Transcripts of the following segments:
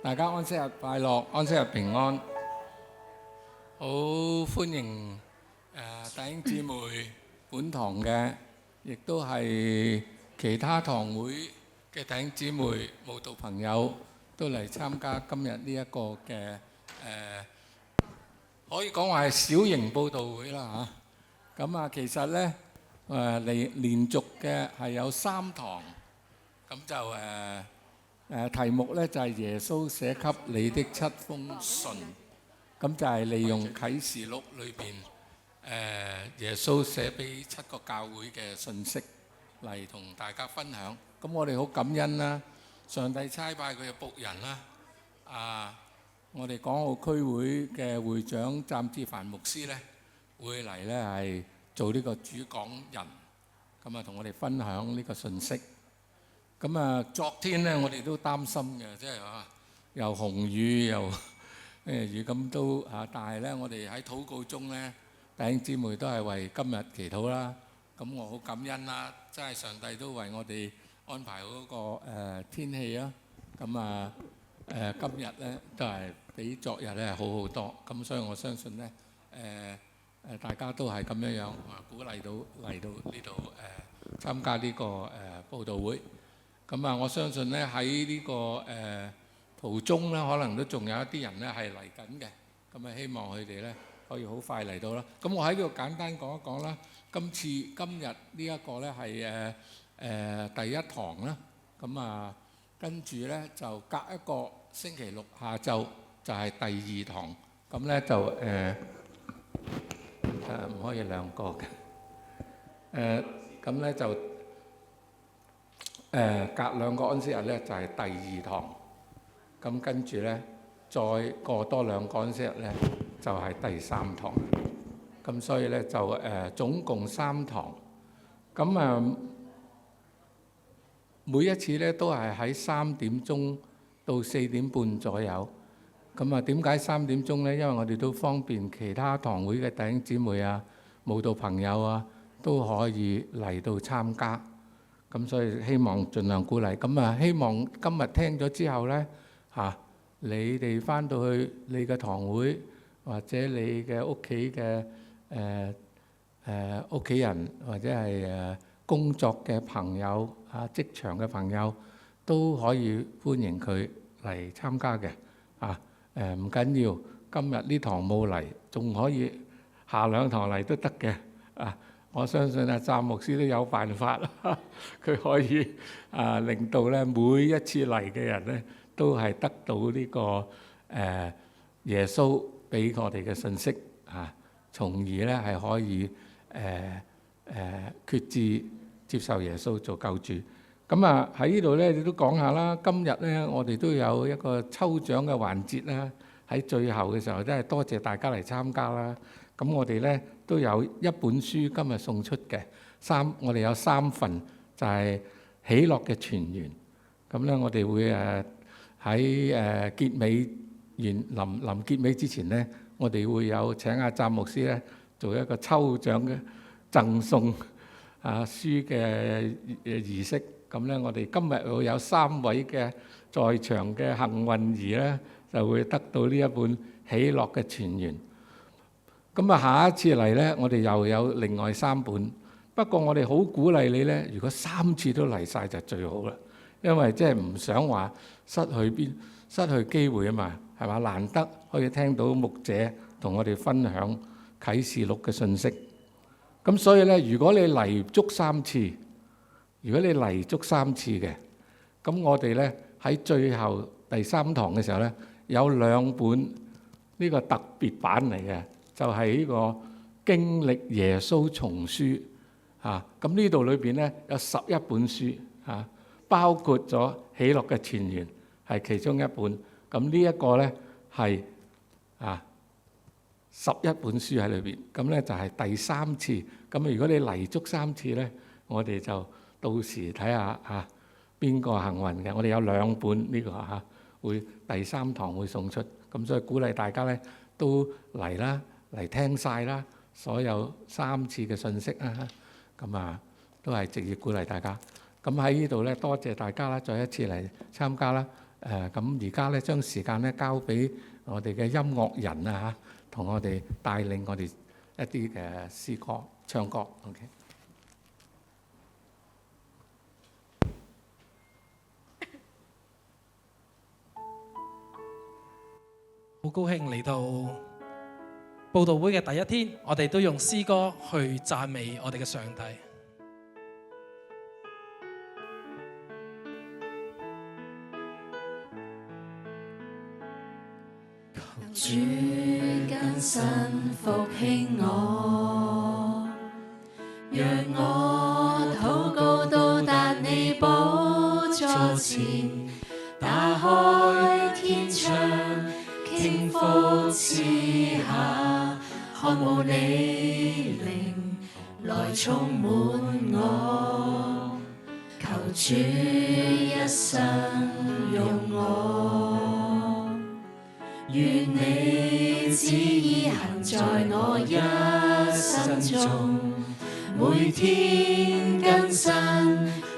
大家安息日快樂，安息日平安。好歡迎弟兄姊妹本堂嘅，亦都係其他堂會嘅弟兄姊妹、慕道朋友都嚟參加今日呢一個嘅可以講話係小型佈道會啦嚇。咁其實呢連續嘅係有3堂，咁就題目呢就係耶穌寫給你的7封信，咁就係利用啟示錄裏邊耶穌寫俾7個教會嘅信息嚟同大家分享。咁我哋好感恩啦，上帝差派佢嘅僕人啦，我哋港澳區會嘅會長湛志凡牧師呢會嚟呢係做呢個主講人，咁同我哋分享呢個信息。咁昨天呢，我哋都擔心嘅，即係又紅雨又咩雨咁都但係呢，我哋喺禱告中呢，弟兄姊妹都係為今日祈禱啦。咁我好感恩啦，真係上帝都為我哋安排好嗰個天氣啊。咁今日呢都係比昨日呢好好多。咁所以我相信呢，大家都係咁樣鼓勵到嚟到呢度參加呢個佈道會。咁我相信呢喺呢個途中呢，可能都仲有一啲人呢係嚟緊嘅。咁希望佢哋呢可以好快嚟到啦。咁我喺呢度簡單講一講啦。今日呢一個呢係第一堂啦。咁跟住呢就隔一個星期六下晝就係第2堂。咁呢就唔可以兩個嘅。咁呢就隔2個安息日呢就係第2堂。咁跟住呢再過多2個安息日呢就係第3堂。咁所以呢就總共3堂。咁每一次呢都係喺3點鐘到4點半左右。咁點解3點鐘呢？因為我哋都方便其他堂會嘅弟兄姊妹慕道朋友都可以嚟到參加。咁所以希望盡量鼓勵。咁希望今日聽咗之後呢，你哋返到去你嘅堂會或者你嘅屋企嘅屋企人或者係工作嘅朋友職場嘅朋友都可以歡迎佢嚟參加嘅。唔緊要，今日呢堂冇嚟，仲可以下2堂嚟都得嘅。我相信湛牧師都有辦法，佢可以令到咧每一次嚟嘅人咧都係得到呢個耶穌俾我哋嘅信息從而咧係可以決志接受耶穌做救主。咁喺呢度咧，你都講下啦。今日咧，我哋都有一個抽獎嘅環節啦。喺最後嘅時候，真係多謝大家嚟參加啦。咁我哋咧都有一本書今日送出嘅，我哋有3份，就係喜樂嘅泉源。咁咧，我哋會喺結尾臨結尾之前咧，我哋會有請湛牧師咧做一個抽獎嘅贈送書嘅儀式。咁咧，我哋今日會有3位嘅在場嘅幸運兒咧，就會得到呢一本喜樂嘅泉源。咁下一次嚟咧，我哋又有另外3本。不過我哋好鼓勵你咧，如果3次都嚟晒就最好啦，因為即係唔想話失去機會啊嘛，係嘛？難得可以聽到牧者同我哋分享啟示錄嘅信息。咁所以咧，如果你嚟足3次嘅，咁我哋咧喺最後第3堂嘅時候咧，有2本呢個特別版嚟嘅，就係呢個經歷耶穌叢書咁呢度裏邊咧有11本書包括咗喜樂嘅泉源係其中一本。咁呢一個咧係11本書喺裏邊。咁咧就係第3次。咁如果你嚟足3次咧，我哋就到時睇下邊個幸運嘅。我哋有2本呢個會第3堂會送出。咁所以鼓勵大家咧都嚟啦，嚟聽晒啦，所有3次嘅信息咁都係直接鼓勵大家。咁喺呢度咧，多謝大家啦，再一次嚟參加啦。咁而家咧將時間咧交俾我哋嘅音樂人啊嚇，同我哋帶領我哋一啲嘅詩歌唱歌。OK。好高興嚟到佈道會嘅第一天，我哋都用詩歌去讚美我哋嘅上帝。主更新復興我，讓我禱告到達你寶座前，打開天窗，傾福賜下，渴慕你靈來充滿我，求主一生用我，願你旨意行在我一生中，每天更新，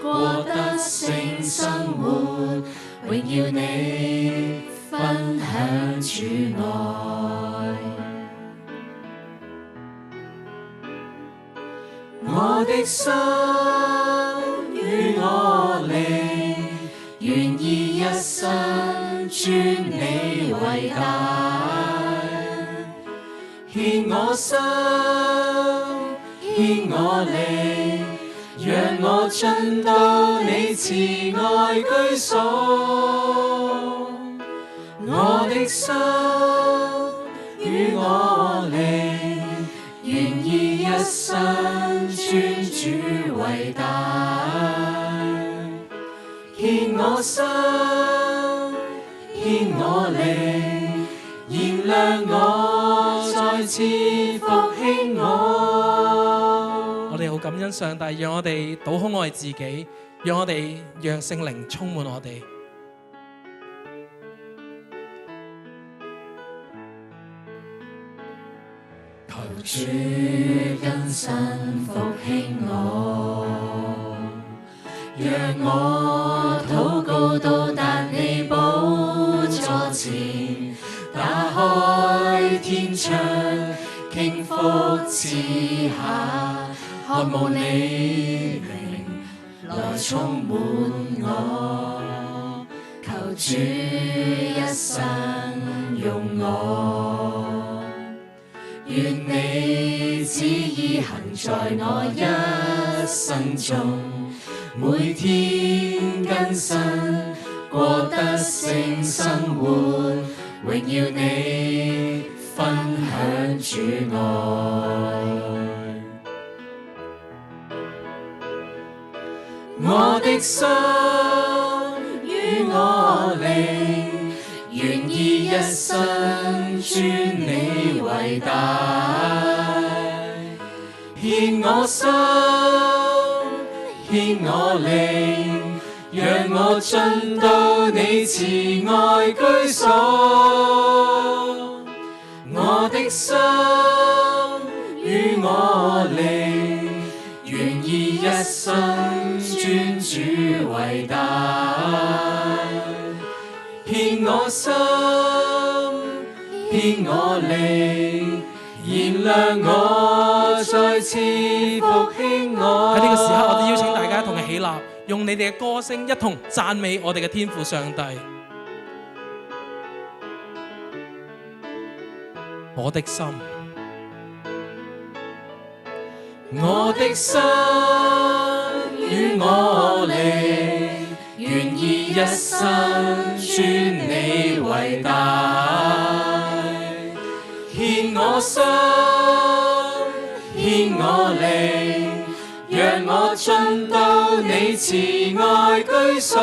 過得聖生活，榮耀你，分享主愛。我的心與我靈，願意一生尊你為大，獻我心，獻我靈，讓我進到你慈愛居所。我的心與我靈，願意一生尊主為大，獻我心，獻我靈，燃亮我，再次復興我。我哋好感恩上帝，讓我哋倒空我哋自己，讓我哋讓聖靈充滿我哋。求主更新復興我，讓我禱告到達你寶座前，打開天窗，傾福賜下，渴慕你靈來充滿我，求主一生用我，願你旨意行在我一生中，每天更新，過得聖生活，榮耀你，分享主愛。我的心與我靈，願意一生尊你為大，獻我心，獻我靈，讓我進到你慈愛居所。我的心與我靈，願意一生尊主為大，獻我心，獻我靈，燃亮我，再次復興我。喺呢個時刻，我哋邀請大家一同起立，用你哋嘅歌聲一同讚美我哋嘅天父上帝。我的心，我的心與我靈，願意一生尊你為大，獻我心，獻我靈，讓我進到你慈愛居所。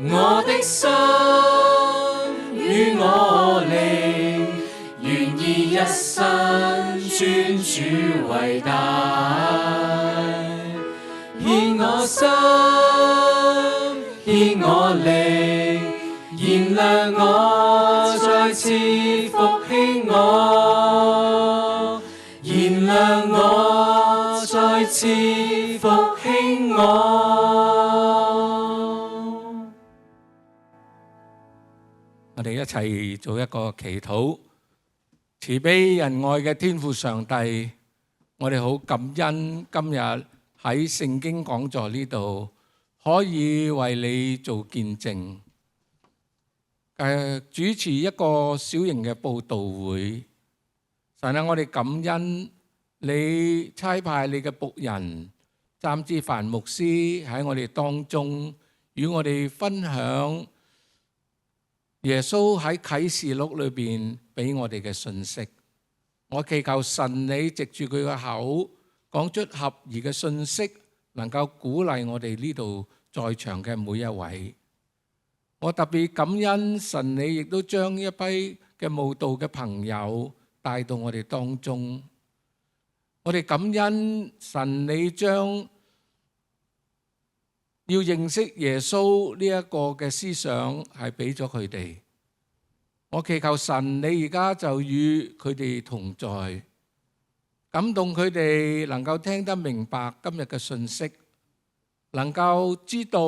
我的心與我靈，願意一生尊主為大，獻我心，獻我靈，燃亮我，再次復興我，燃亮我，再次復興我。我哋一齊做一個祈禱。慈悲仁愛嘅天父上帝，我哋好感恩今日喺聖經講座呢度可以為你做見證，主持一個小型嘅佈道會。神啊，我哋感恩你差派你嘅僕人湛志凡牧師喺我哋當中，與我哋分享耶穌喺啟示錄裏邊俾我哋嘅信息。我祈求神你藉住佢嘅口講出合宜嘅信息，能夠鼓勵我哋呢度在場嘅每一位。我特別感恩神你亦都將一批嘅慕道嘅朋友帶到我哋當中。我哋感恩神你將要認識耶穌呢一個嘅思想係俾咗佢哋。我祈求神你而家就與佢哋同在，感動佢哋能夠聽得明白今日嘅信息，能夠知道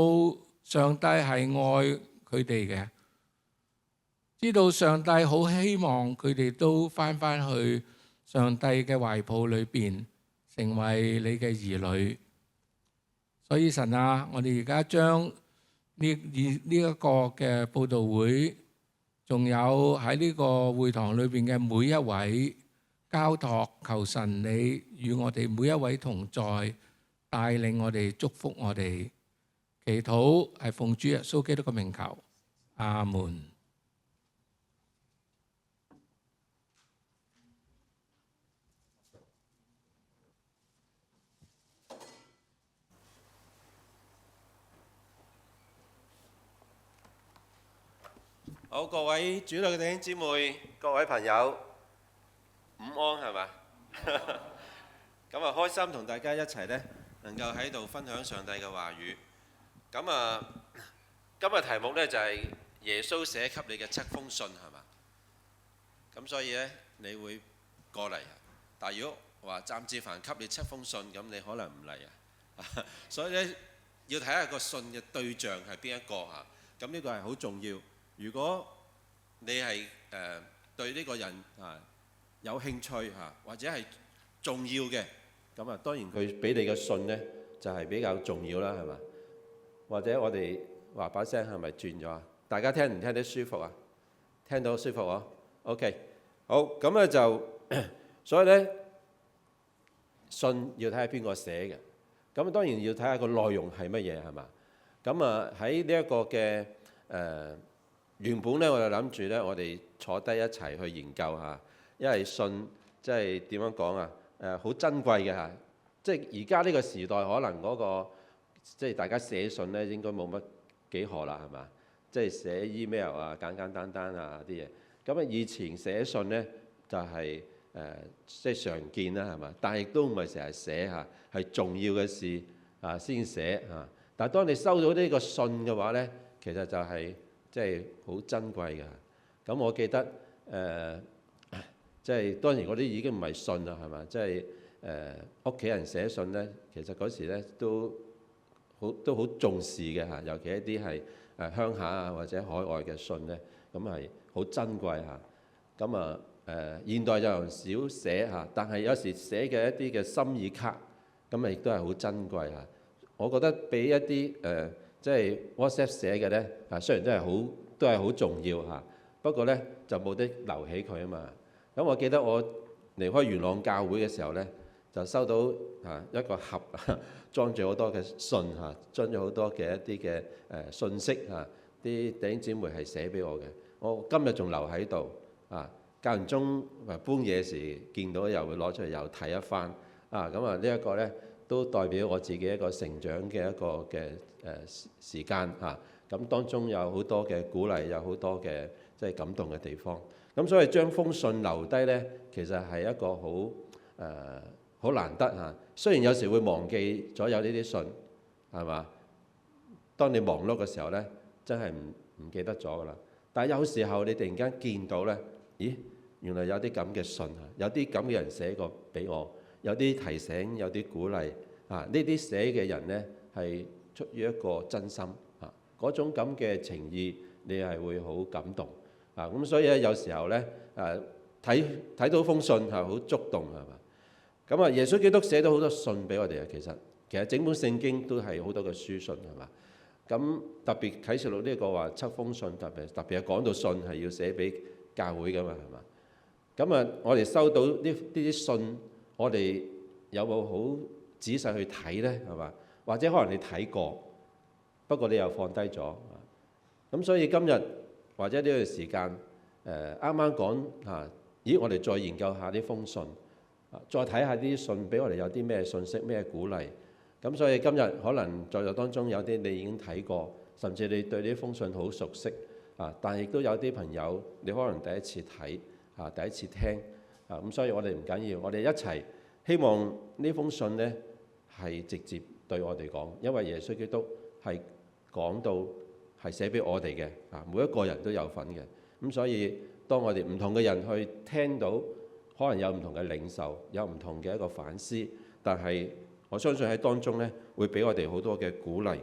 上帝係愛佢哋嘅，知道上帝好希望佢哋都翻去上帝嘅懷抱裏邊，成為你嘅兒女。所以神啊，我哋而家將呢一個嘅佈道會，仲有喺呢個會堂裏邊嘅每一位交託，求神你與我哋每一位同在，帶領我哋，祝福我哋。祈禱係奉主耶穌基督嘅名求，阿門。好，各位主內嘅弟兄姊妹，各位朋友，午安係嘛？咁啊，開心同大家一齊呢，能夠喺度分享上帝嘅話語。咁啊，今日題目呢就係耶穌寫給你嘅7封信係嘛？咁所以呢，你會過嚟。但係如果話湛志凡給你7封信，咁你可能唔嚟啊。所以呢，要睇下個信嘅對象係邊一個嚇。咁呢個係好重要。如果你係對呢個人有興趣或者係重要嘅，咁啊當然佢俾你嘅信呢就係比較重要啦，係嘛？或者我哋話把聲係咪轉咗啊？大家聽唔聽得舒服啊？聽到舒服喎？OK， 好，咁咧就所以呢，信要睇下邊個寫嘅，咁當然要睇下個內容係乜嘢，係嘛？咁啊喺呢一個嘅原本咧，我就諗住咧，我哋坐低一齊去研究下，因為信即係點樣講啊？好珍貴嘅嚇，即係而家呢個時代可能嗰個即係大家寫信咧，應該冇乜幾何啦，係嘛？即係寫 email 啊，簡簡單單啊啲嘢。咁啊，以前寫信咧就係即係常見啦，係嘛？但係亦都唔係成日寫嚇，係重要嘅事先寫嚇。但係當你收到呢個信嘅話咧，其實就係即係好珍貴嘅。咁我記得即係當然嗰啲已經唔係信啦，係嘛？即係屋企人寫信咧，其實嗰時咧都好重視嘅嚇，尤其一啲係鄉下啊或者海外嘅信咧，咁係好珍貴嚇。咁啊現代就少寫嚇，但係有時寫嘅一啲嘅心意卡，咁啊亦都係好珍貴嚇。我覺得比一啲即係 WhatsApp 寫嘅咧，雖然都係好重要嚇，不過咧就冇得留起佢啊嘛。咁我記得我離開元朗教會嘅時候咧，就收到一個盒裝住好多嘅信嚇，裝咗好多嘅一啲嘅信息嚇，啲弟兄姊妹係寫俾我嘅。我今日仲留喺度間唔中搬嘢時見到又會攞出嚟又睇一番咁啊，呢一個咧都代表我自己一個成長嘅一個嘅時間嚇。咁當中有好多嘅鼓勵，有好多嘅即係感動嘅地方。咁所以將封信留低咧，其實係一個好難得嚇。雖然有時會忘記咗有呢啲信，係嘛？當你忙碌嘅時候咧，真係唔記得咗噶啦。但係有時候你突然間見到咧，咦？原來有啲咁嘅信啊，有啲咁嘅人寫過俾我，有啲提醒，有啲鼓勵呢啲寫嘅人咧係出於一個真心嗰種咁嘅情意，你係會好感動。咁所以咧有時候咧睇到封信係好觸動係嘛？咁耶穌基督寫咗好多信俾我哋啊，其實整本聖經都係好多嘅書信係嘛？咁特別啟示錄呢個話7封信，特別係講到信係要寫俾教會㗎嘛係嘛？咁我哋收到呢啲信，我哋有冇好仔細去睇咧係嘛？或者可能你睇過，不過你又放低咗。咁所以今日或者呢段時間啱啱講咦我哋再研究下呢封信，再睇下啲信俾我哋有啲咩信息、咩鼓勵。咁所以今日可能在座當中有啲你已經睇過，甚至你對呢封信好熟悉但亦都有啲朋友你可能第一次睇第一次聽咁所以我哋唔緊要，我哋一齊希望呢封信呢係直接對我哋講，因為耶穌基督係講到係寫俾我哋嘅每一個人都有份嘅。咁所以當我哋唔同嘅人去聽到，可能有唔同嘅領受，有唔同嘅一個反思，但係我相信喺當中呢會俾我哋好多嘅鼓勵。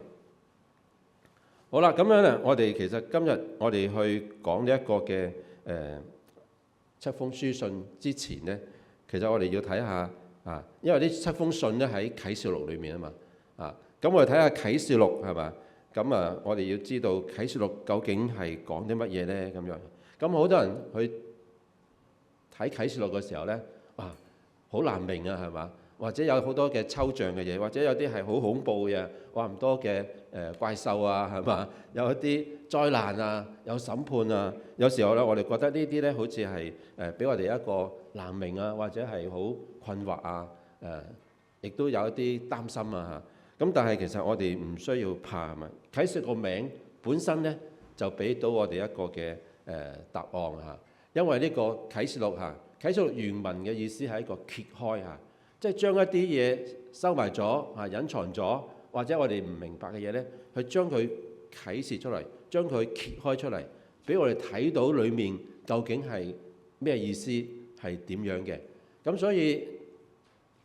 好啦，咁樣我哋其實今日我哋去講呢一個嘅7封書信之前呢，其實我哋要睇下因為呢7封信呢喺啟示錄裏面啊嘛咁我哋睇下啟示錄係嘛？咁我哋要知道啟示錄究竟係講啲乜嘢呢？咁樣咁好多人去睇啟示錄嘅時候呢，好難明啊係嘛？或者有好多嘅抽象嘅嘢，或者有啲係好恐怖嘅嘢，話唔多嘅怪獸係嘛？有一啲災難有審判有時候咧，我哋覺得呢啲咧好似係俾我哋一個難明或者係好困惑亦都有一啲擔心咁但係其實我哋唔需要怕係咪？啟示個名本身咧就俾到我哋一個嘅答案因為呢個啟示錄啟示錄原文嘅意思係一個揭開即係將一啲嘢收埋咗隱藏咗，或者我哋唔明白嘅嘢咧，去將佢啟示出嚟，將佢揭開出嚟，俾我哋睇到裡面究竟係咩意思，係點樣嘅。咁所以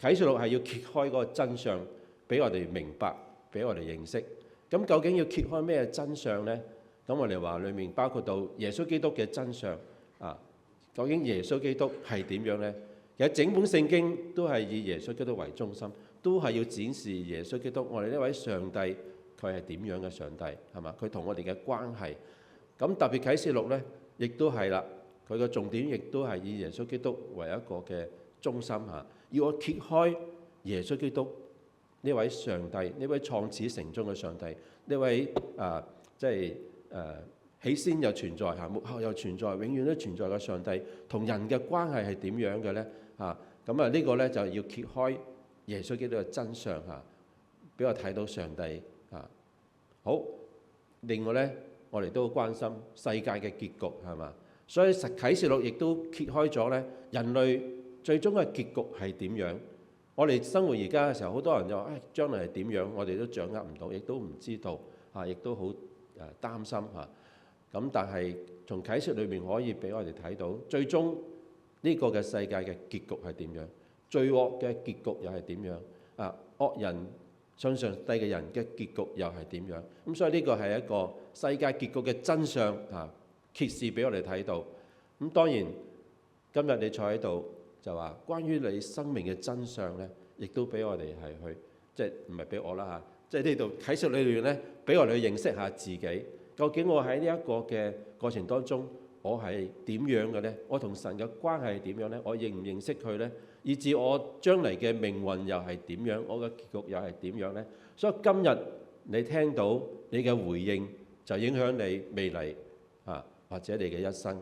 啟示錄係要揭開嗰個真相，俾我哋明白，俾我哋認識。咁究竟要揭開咩真相咧？咁我哋話裡面包括到耶穌基督嘅真相究竟耶穌基督係點樣咧？其實整本聖經都係以耶穌基督為中心，都係要展示耶穌基督，我哋呢位上帝佢係點樣嘅上帝係嘛？佢同我哋嘅關係。咁特別啟示錄咧，亦都係啦，佢嘅重點亦都係以耶穌基督為一個嘅中心要我揭開耶穌基督呢位上帝，呢位創始成終嘅上帝，呢位起先又存在末後又存在，永遠都存在嘅上帝，同人嘅關係係點樣嘅咧？咁呢個咧就要揭開耶穌基督嘅真相俾我睇到上帝好。另外咧，我哋都好關心世界嘅結局係嘛？所以啟示錄亦都揭開咗咧，人類最終嘅結局係點樣？我哋生活而家嘅時候，好多人就話將來係點樣？我哋都掌握唔到，亦都唔知道亦都好擔心咁但係從啟示裏面可以俾我哋睇到，最終呢個嘅世界嘅結局係點樣？罪惡嘅結局又係點樣？惡人信上帝嘅人嘅結局又係點樣？咁所以呢個係一個世界結局嘅真相揭示俾我哋睇到。咁當然今日你坐喺度就話關於你生命嘅真相咧，亦都俾我哋係去即係唔係俾我啦即係呢度啟示裏面咧，俾我哋去認識下自己。究竟我喺呢一個嘅過程當中，我係點樣嘅咧？我同神嘅關係係點樣咧？我認唔認識佢咧？以至我將嚟嘅命運又係點樣？我嘅結局又係點樣咧？所以今日你聽到你嘅回應，就影響你未來或者你嘅一生，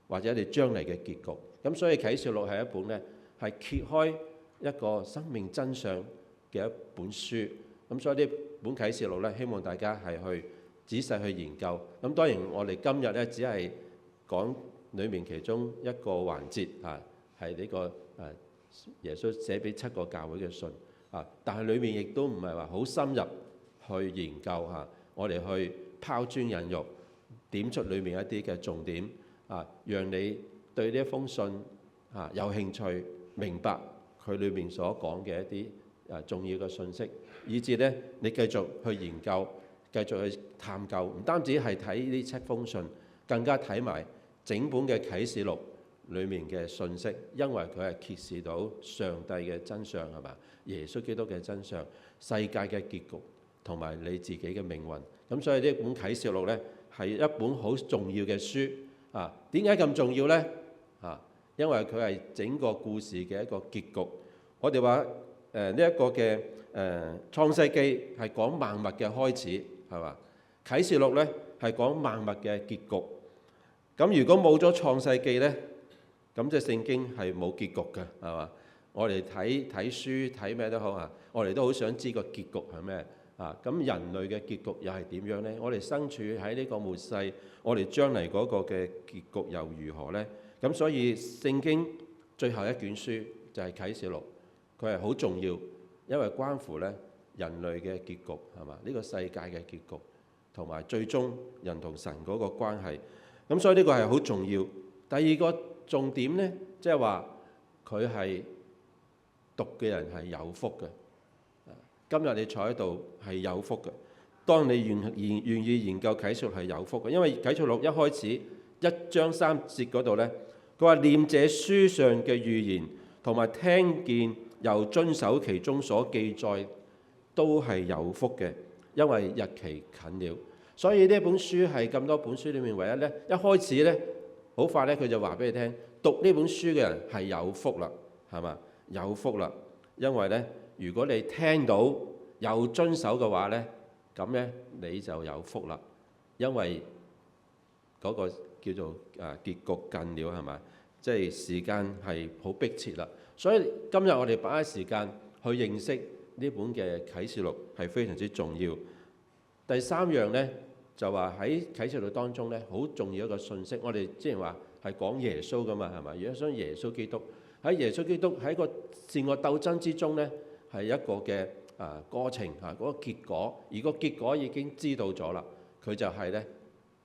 或者你將嚟嘅結局。咁所以啟示錄係一本咧，係揭開一個生命真相嘅一本書。咁所以呢本啟示錄咧，希望大家係去仔細去研究。咁當然我哋今日咧只係講裡面其中一個環節係呢個耶穌寫俾7個教會嘅信但係裏面亦都唔係話好深入去研究我哋去拋磚引玉，點出裏面一啲嘅重點讓你對呢一封信有興趣，明白佢裏面所講嘅一啲重要嘅信息，以至咧你繼續去研究，繼續去探究，唔單止係睇呢7封信，更加睇埋整本嘅啟示錄裡面嘅信息，因為佢係揭示到上帝嘅真相係嘛？耶穌基督嘅真相、世界嘅結局同埋你自己嘅命運。咁所以呢本啟示錄呢，係一本好重要嘅書啊！點解咁重要呢？啊，因為佢係整個故事嘅一個結局。我哋話呢一個嘅創世記係講萬物嘅開始係嘛？啟示錄呢係講萬物嘅結局。咁如果冇咗創世記呢，咁即係聖經係冇結局嘅係嘛？我哋睇書睇咩都好啊，我哋都好想知個結局係咩啊？咁人類嘅結局又係點樣呢？我哋身處喺呢個末世，我哋將嚟嗰個嘅結局又如何呢？咁所以聖經最後一卷書就係啟示錄，佢係好重要，因為關乎咧人類嘅結局係嘛？呢個世界嘅結局同埋最終人同神嗰個關係。咁所以呢個係好重要。第二個重點呢，即係話佢係讀嘅人係有福嘅。今日你坐喺度係有福嘅。當你願意研究啟示錄係有福嘅，因為啟示錄一開始1章3節嗰度呢，佢話念這書上嘅預言同埋聽見又遵守其中所記載，都係有福嘅，因為日期近了。所以呢本書係咁多本書裡面唯一呢，一開始呢，好快呢，佢就話俾你聽，讀呢本書嘅人係有福啦，係嘛？有福啦，因為呢，如果你聽到又遵守嘅話呢，咁呢你就有福啦，因為嗰個叫做結局近了係咪？即係時間係好迫切啦。所以今日我哋把握時間去認識呢本嘅啟示錄係非常之重要。第三樣呢，就話喺啟示錄當中呢，好重要一個信息。我哋之前話係講耶穌噶嘛，係咪？如果想耶穌基督喺耶穌基督喺個善惡鬥爭之中呢，係一個嘅過程嗰個結果，而個結果已經知道咗啦。佢就係呢，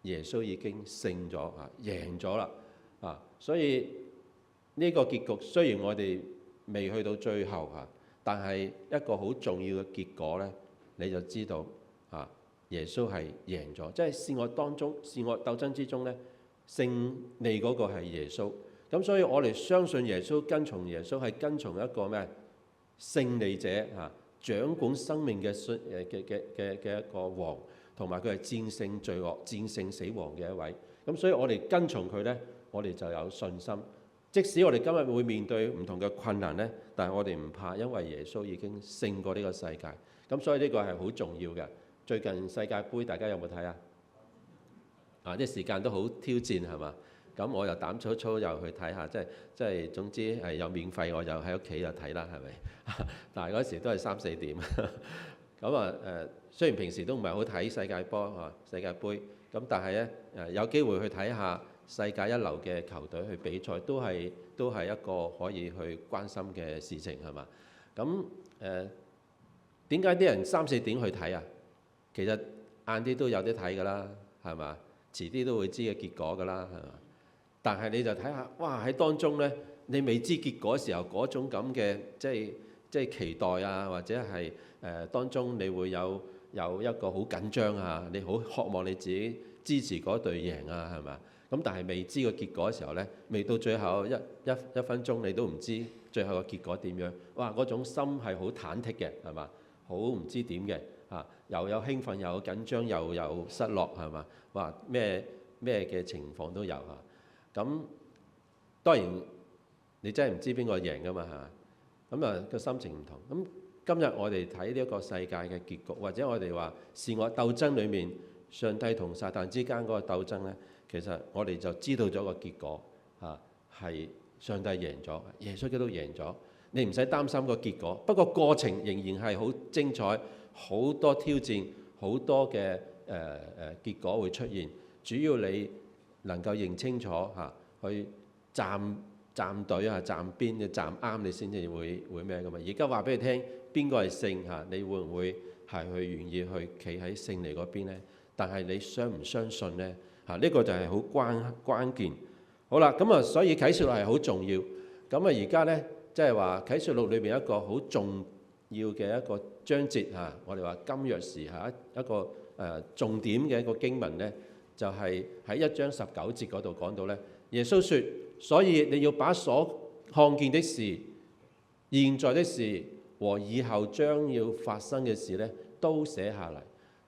耶穌已經勝咗贏咗啦所以呢個結局雖然我哋未去到最後但係一個好重要嘅結果呢，你就知道耶穌係贏咗，即係善惡當中、善惡鬥爭之中呢，勝利嗰個係耶穌。咁所以我哋相信耶穌，跟從耶穌係跟從一個咩勝利者掌管生命嘅一個王，同埋佢係戰勝罪惡、戰勝死亡嘅一位。咁所以我哋跟從佢呢，我哋就有信心。即使我哋今日會面對唔同嘅困難呢，但係我哋唔怕，因為耶穌已經勝過呢個世界。咁所以呢個係好重要嘅。最近世界盃大家有冇睇啊？啲時間都好挑戰係嘛？咁我又膽粗粗又去睇下，即係總之係有免費我就喺屋企就睇啦，係咪？但係嗰時都係3-4點。咁雖然平時都唔係好睇世界波世界盃，咁但係咧有機會去睇下世界一流嘅球隊去比賽，都係一個可以去關心嘅事情係嘛？咁點解啲人3-4點去睇啊？其實晏啲都有啲睇㗎啦，係嘛？遲啲都會知嘅結果㗎啦，係嘛？但係你就睇下，哇！喺當中呢，你未知結果時候嗰種咁嘅即係期待或者係當中你會有一個好緊張你好渴望你自己支持嗰隊贏係嘛？咁但係未知個結果嘅時候呢，未到最後一分鐘你都唔知最後個結果點樣，哇！嗰種心係好忐忑嘅，係嘛？好唔知點嘅又有興奮，又有緊張，又有失落，係嘛？哇！咩嘅情況都有咁當然你真係唔知邊個贏㗎嘛咁個心情唔同。咁今日我哋睇呢一個世界嘅結局，或者我哋話善惡鬥爭裏面，上帝同撒旦之間嗰個鬥爭呢，其實我哋就知道咗個結果係上帝贏咗，耶穌基督贏咗。你唔使擔心個結果，不過過程仍然係好精彩，好多挑戰，好多嘅結果會出現。主要你能夠認清楚去站隊站邊嘅站啱，你先至會咩㗎嘛？而家話俾你聽，邊個係勝你會唔會係去願意去企喺勝利嗰邊呢？但係你相唔相信呢？呢個就係好關鍵。好啦，咁所以啟示錄係好重要。咁而家呢，即係話啟示錄裏邊一個好重要嘅一個章節我哋話金鑰匙一個重點嘅一個經文呢，就係喺1章19節嗰度講到呢，耶穌說：所以你要把所看見的事、現在的事和以後將要發生嘅事呢，都寫下嚟。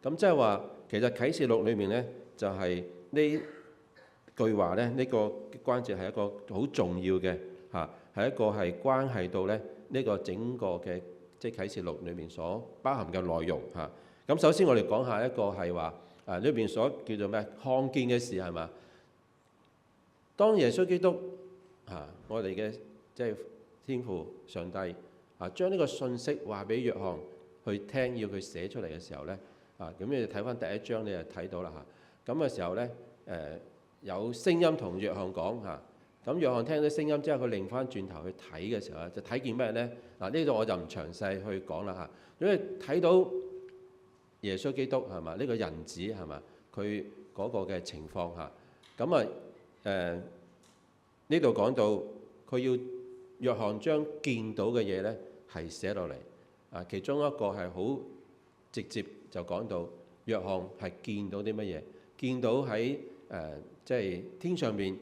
咁即係話，其實啟示錄裏面呢，就係呢句話呢，呢個關節係一個好重要嘅嚇，係一個係關係到咧呢個整個嘅即係啟示錄裏面所包含嘅內容嚇。咁首先我哋講下一個係話裏邊所叫做咩看見嘅事係嘛？當耶穌基督我哋嘅即係天父上帝將呢個信息話俾約翰去聽，要佢寫出嚟嘅時候咧咁你睇翻第1章你就睇到啦嚇。咁嘅時候咧有聲音同約翰講嚇。咁約翰聽到聲音之後，佢擰翻轉頭去睇嘅時候咧，就睇見咩咧？呢度我就唔詳細去講啦嚇。因為睇到耶穌基督係嘛，呢個人子係嘛，佢嗰個嘅情況嚇。咁呢度講到佢要約翰將見到嘅嘢咧係寫落嚟。其中一個係好直接就講到約翰係見到啲乜嘢？見到喺即係天上邊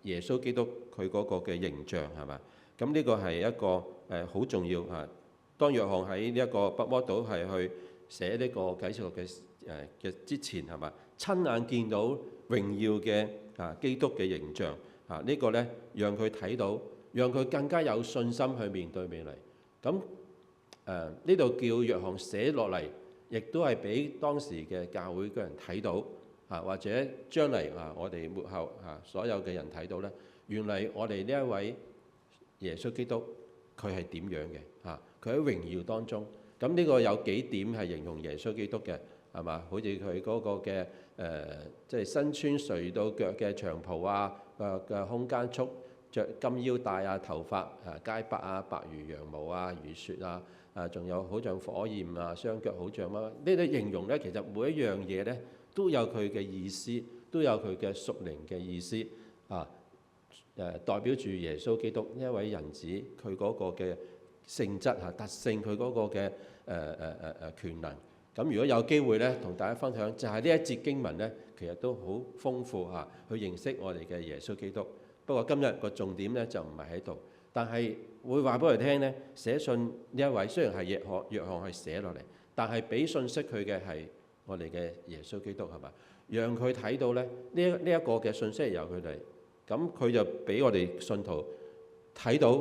耶穌基督佢嗰個嘅形象係嘛？咁呢個係一個好重要嚇。當約翰喺呢一個北摩島係去寫呢個啟示錄嘅之前係嘛？親眼見到榮耀嘅基督嘅形象呢個咧讓佢睇到，讓佢更加有信心去面對未來。咁呢度叫約翰寫落嚟，亦都係俾當時嘅教會嘅人睇到。或者將嚟我哋末後所有嘅人睇到咧，原嚟我哋呢一位耶穌基督佢係點樣嘅佢喺榮耀當中。咁呢個有幾點係形容耶穌基督嘅係嘛？好似佢嗰個嘅即係身穿垂到腳嘅長袍嘅胸間束，着金腰帶頭髮皆白白如羊毛如雪仲有好像火焰雙腳好像乜呢啲形容咧，其實每一樣嘢咧都有佢嘅意思，都有佢嘅屬靈嘅意思代表住耶穌基督呢一位人子佢嗰個嘅性質特性，佢嗰個嘅權能。咁如果有機會咧，同大家分享就係呢一節經文咧，其實都好豐富去認識我哋嘅耶穌基督。不過今日個重點咧就唔係喺度，但係會話俾佢聽咧，寫信呢一位雖然係約翰去寫落嚟，但係俾信息佢嘅係我哋嘅耶穌基督係嘛？讓佢睇到咧呢一個嘅信息係由佢哋，咁佢就俾我哋信徒睇到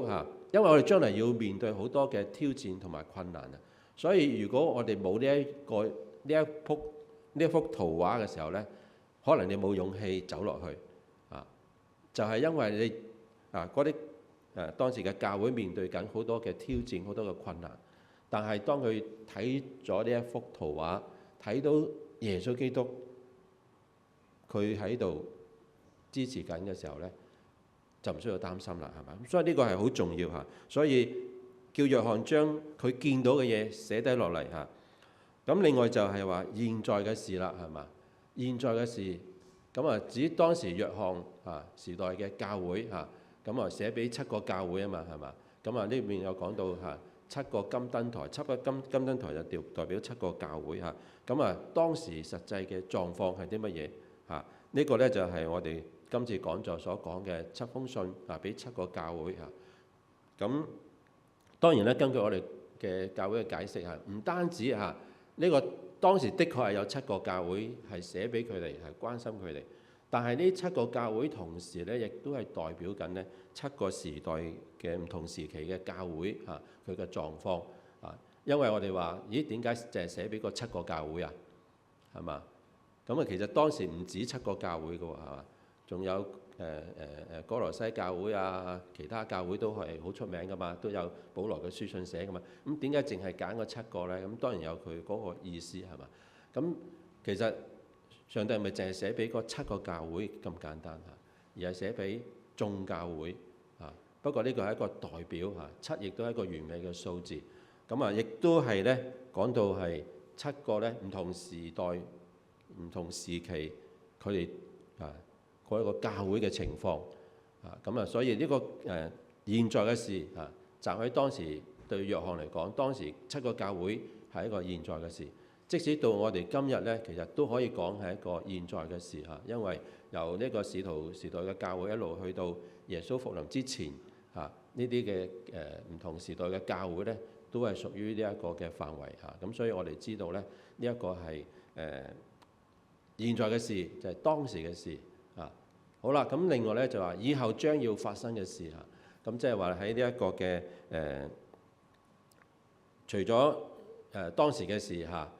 因為我哋將來要面對好多嘅挑戰同埋困難所以如果我哋冇呢一幅圖畫嘅時候咧，可能你冇勇氣走落去就係因為你嗰啲當時嘅教會面對緊好多嘅挑戰，好多嘅困難，但係當佢睇咗呢一幅圖畫，睇到耶穌基督佢喺度支持緊嘅時候咧，就唔需要擔心啦，係嘛？所以呢個係好重要所以叫約翰將佢見到嘅嘢寫低落嚟咁另外就係話現在嘅事啦，係嘛？現在嘅事咁指當時約翰時代嘅教會咁寫俾7個教會啊嘛，係嘛？咁呢邊有講到7個金燈台，7個金燈台就代表7個教會咁當時實際嘅狀況係啲乜嘢呢個咧就係我哋今次講座所講嘅7封信俾7個教會咁當然咧，根據我哋嘅教會嘅解釋唔單止呢個當時的確係有7個教會係寫俾佢哋，係關心佢哋。但係呢7個教會同時咧，亦都係代表緊呢7個時代嘅唔同時期嘅教會佢嘅狀況因為我哋話咦，點解淨係寫俾個7個教會係嘛？咁其實當時唔止7個教會㗎喎，係嘛？仲有哥羅西教會其他教會都係好出名㗎嘛，都有保羅嘅書信寫㗎嘛。咁點解淨係揀個7個咧？咁當然有佢嗰個意思係嘛？咁其實上帝係咪淨係寫俾嗰7個教會咁簡單而係寫俾眾教會不過呢個係一個代表7亦都係一個完美嘅數字。咁亦都係咧講到係7個咧唔同時代、唔同時期佢哋嗰一個教會嘅情況所以呢個現在嘅事站喺當時對約翰嚟講，當時7個教會係一個現在嘅事。即使到我哋今日呢，其實都可以講係一個現在嘅事嚇，因為由呢個使徒時代嘅教會一路去到耶穌復臨之前嚇，呢啲嘅唔同時代嘅教會呢，都係屬於呢一個嘅範圍嚇。咁所以我哋知道咧，呢一個係現在嘅事，就係當時嘅事啊。好啦，咁另外咧就話以後將要發生嘅事嚇。咁即係話喺呢一個嘅除咗當時嘅事嚇，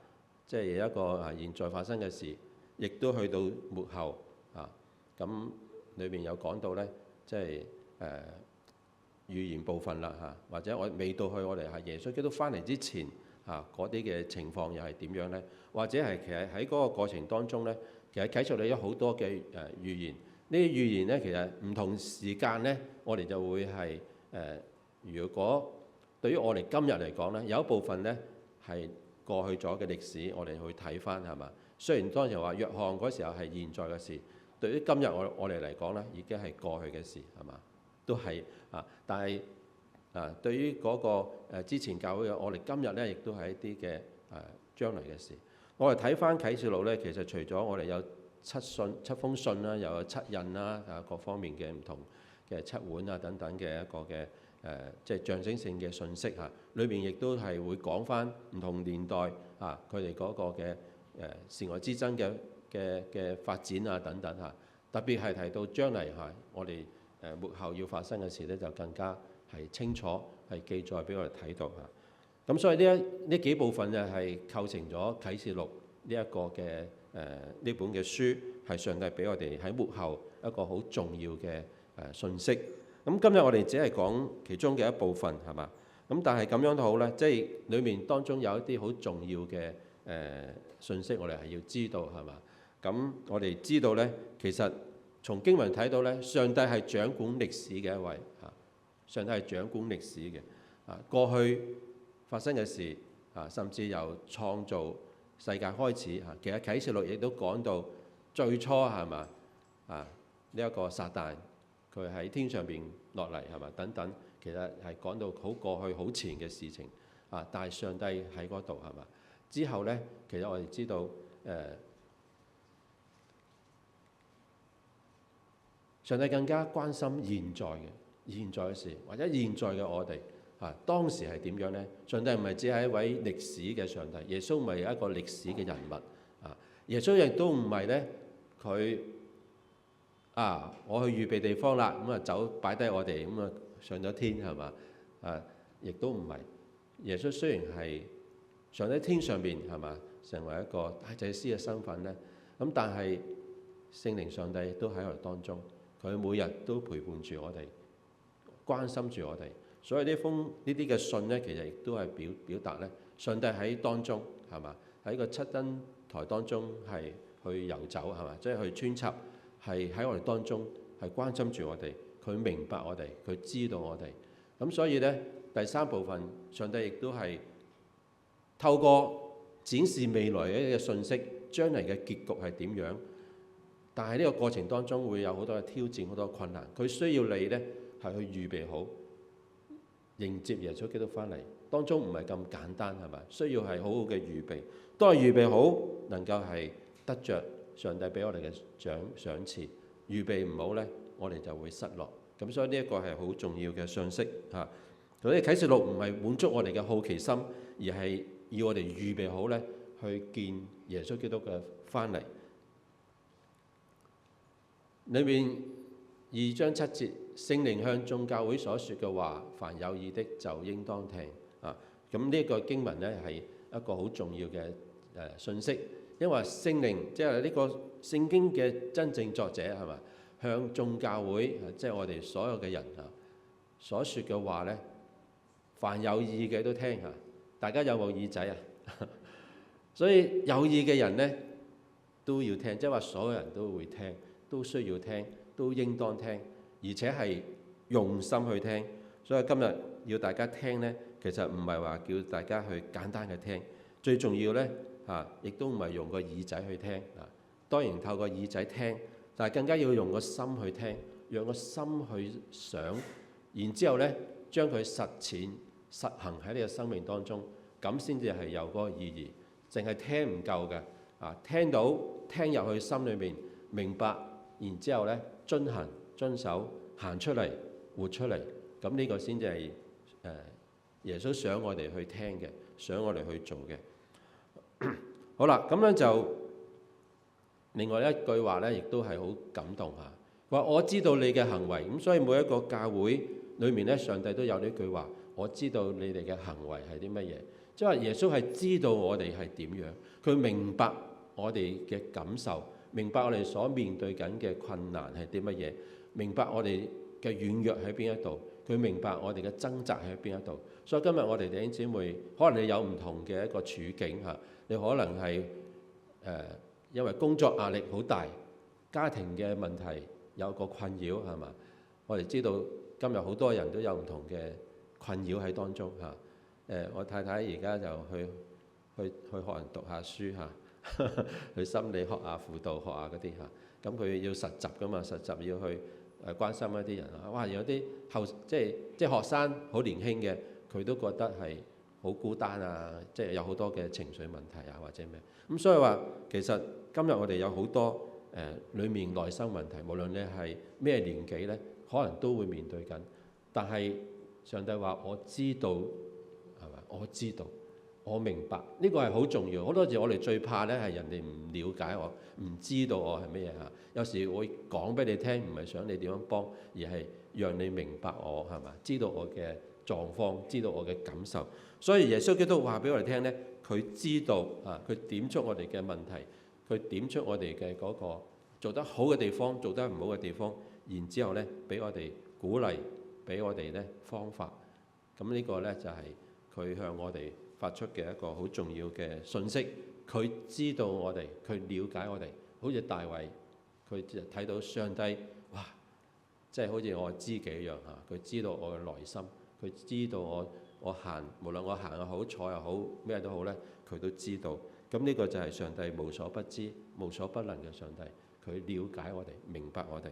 即係有一個現在發生嘅事，亦都去到末後啊。咁裏邊有講到咧，即係預言部分啦嚇，或者我未到去我哋係耶穌基督翻嚟之前嚇嗰啲嘅情況又係點樣咧？或者係其實喺嗰個過程當中咧，其實啟示錄有好多嘅預言。呢啲預言咧，其實唔同時間咧，我哋就會係如果對於我哋今日嚟講咧，有一部分咧係過去咗嘅歷史，我哋去睇翻係嘛？雖然當時話約翰嗰時候係現在嘅事，對於今日我哋嚟講咧，已經係過去嘅事係嘛？都係啊，但係對於嗰個之前教會嘅，我哋今日咧亦都係一啲嘅將來嘅事。我哋睇翻啟示錄咧，其實除咗我哋有七封信啦，又有七印啦，各方面嘅唔同嘅七碗啊等等嘅一個嘅即係象徵性嘅信息嚇，裏邊亦都係會講翻唔同年代啊佢哋嗰個嘅善惡之爭嘅發展啊等等嚇，特別係提到將嚟嚇我哋末後要發生嘅事咧，就更加係清楚係記載俾我哋睇到嚇。咁所以呢幾部分就係構成咗啟示錄呢一個嘅呢本嘅書，係上帝俾我哋喺末後一個好重要嘅信息。咁今日我哋只係講其中嘅一部分係嘛？咁但係咁樣都好咧，即係裡面當中有一啲好重要嘅信息，我哋係要知道係嘛？咁我哋知道咧，其實從經文睇到咧，上帝係掌管歷史嘅一位嚇，上帝係掌管歷史嘅過去發生嘅事甚至由創造世界開始嚇。其實啟示錄亦都講到最初係嘛呢一個撒旦佢喺天上邊落嚟係嘛等等，其實係講到好過去好前嘅事情但係上帝喺嗰度係嘛。之後咧，其實我哋知道上帝更加關心現在嘅事，或者現在嘅我哋當時係點樣呢？上帝唔係只係一位歷史嘅上帝，耶穌唔係一個歷史嘅人物耶穌亦都唔係咧佢我去預備地方啦，咁走擺低我哋，咁上咗天係嘛亦都唔係。耶穌雖然係上喺天上邊係嘛，成為一個大祭司嘅身份咧，咁但係聖靈上帝都喺我哋當中，佢每日都陪伴住我哋，關心住我哋。所以呢啲嘅信咧，其實亦都係表達咧，上帝喺當中係嘛，喺個七燈台當中係去遊走係嘛，即係去穿插，係喺我哋當中係關心住我哋，佢明白我哋，佢知道我哋。咁所以咧，第三部分上帝亦都係透過展示未來嘅一個信息，將來嘅結局係點樣。但係呢個過程當中會有好多嘅挑戰，好多困難，佢需要你咧係去預備好。迎接耶穌基督翻嚟，當中唔係咁簡單係嘛？需要係好好嘅預備。當係預備好，能夠係得着上帝俾我哋嘅賞賜。預備唔好咧，我哋就會失落。咁所以呢一個係好重要嘅信息嚇。所以啟示錄唔係滿足我哋嘅好奇心，而係要我哋預備好咧，去見耶穌基督嘅翻嚟。裏面2章7節，聖靈向眾教會所說嘅話，凡有耳的就應當聽咁呢個經文咧係一個好重要嘅信息，因為聖靈即係呢個聖經嘅真正作者係嘛，向眾教會即係我哋所有嘅人所說嘅話咧，凡有耳嘅都聽大家有冇耳仔啊？所以有耳嘅人咧都要聽，即係話所有人都會聽，都需要聽，都應當聽，而且係用心去聽。所以今日要大家聽呢，其實唔係話叫大家去簡單嘅聽，最重要呢，亦都唔係用個耳仔去聽當然透過耳仔聽，但係更加要用個心去聽，用個心去想，然之後呢，將佢實踐實行喺你嘅生命當中，咁先至係有嗰個意義，淨係聽唔夠嘅聽到聽入去心裏面明白，然之後咧遵行遵守行出嚟活出嚟，咁呢個先至係耶穌想我哋去聽嘅，想我哋去做嘅。好啦，咁樣就另外一句話咧，亦都係好感動嚇。話我知道你嘅行為，咁所以每一個教會裏面咧，上帝都有呢句話，我知道你哋嘅行為係啲乜嘢。即係話耶穌係知道我哋係點樣，佢明白我哋嘅感受，明白我哋所面對緊嘅困難係啲乜嘢，明白我哋嘅軟弱喺邊一度，佢明白我哋嘅掙扎喺邊一度。所以今日我哋弟兄姊妹，可能你有唔同嘅一個處境嚇，你可能係因為工作壓力好大，家庭嘅問題有個困擾係嘛？我哋知道今日好多人都有唔同嘅困擾喺當中嚇。我太太而家就去學人讀下書嚇，去心理學啊、輔導學啊嗰啲嚇。咁佢要實習噶嘛，實習要去關心一啲人啊。哇！有啲即係學生好年輕嘅，佢都覺得係好孤單啊，即係有好多嘅情緒問題啊，或者咩咁。所以話其實今日我哋有好多裡面內心問題，無論你係咩年紀咧，可能都會面對緊。但係上帝話我知道。我知道，我明白，呢個係好重要。好多時我哋最怕咧係人哋唔了解我，唔知道我係乜嘢嚇。有時會講俾你聽，唔係想你點樣幫，而係讓你明白我係嘛，知道我嘅狀況，知道我嘅感受。所以耶穌基督話俾我哋聽咧，佢知道佢點出我哋嘅問題，佢點出我哋嘅嗰個做得好嘅地方，做得唔好嘅地方，然之後咧俾我哋鼓勵，俾我哋咧方法。咁呢個咧就係佢向我哋發出嘅一個好重要嘅信息，佢知道我哋，佢了解我哋，好似大衛，佢睇到上帝，哇！即係好似我知己一樣嚇，佢知道我嘅內心，佢知道我行，無論我行又好，坐又好，咩都好咧，佢都知道。咁呢個就係上帝無所不知、無所不能嘅上帝，佢了解我哋，明白我哋。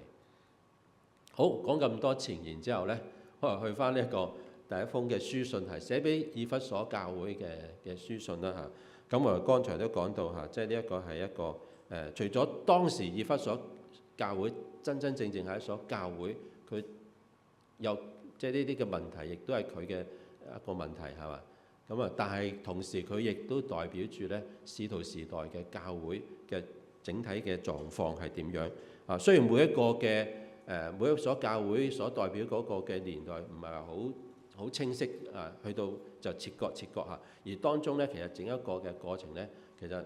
好，講咁多前言之後咧，可能去翻呢一個第一封嘅書信係寫俾以弗所教會嘅書信啦嚇。咁我哋剛才都講到嚇，即係呢一個係一個除咗當時以弗所教會真真正正係一所教會，佢有即係呢啲嘅問題，亦都係佢嘅一個問題係嘛？咁啊，但係同時佢亦都代表住咧使徒時代嘅教會嘅整體嘅狀況係點樣啊？雖然每一個嘅每一所教會所代表嗰個嘅年代唔係話好清晰啊，去到就切割嚇。而當中咧，其實整一個嘅過程咧，其實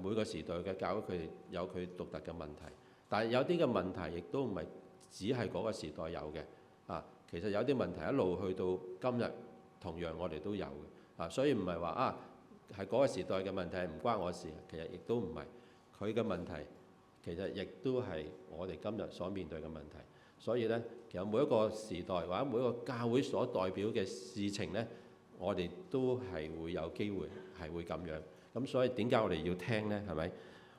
每個時代嘅教會佢哋有佢獨特嘅問題，但係有啲嘅問題亦都唔係只係嗰個時代有嘅啊。其實有啲問題一路去到今日，同樣我哋都有嘅啊。所以唔係話啊係嗰個時代嘅問題唔關我事，其實亦都唔係佢嘅問題，其實亦都係我哋今日所面對嘅問題。所以咧，其實每一個時代或者每一個教會所代表嘅事情咧，我哋都係會有機會係會咁樣。咁所以點解我哋要聽咧？係咪？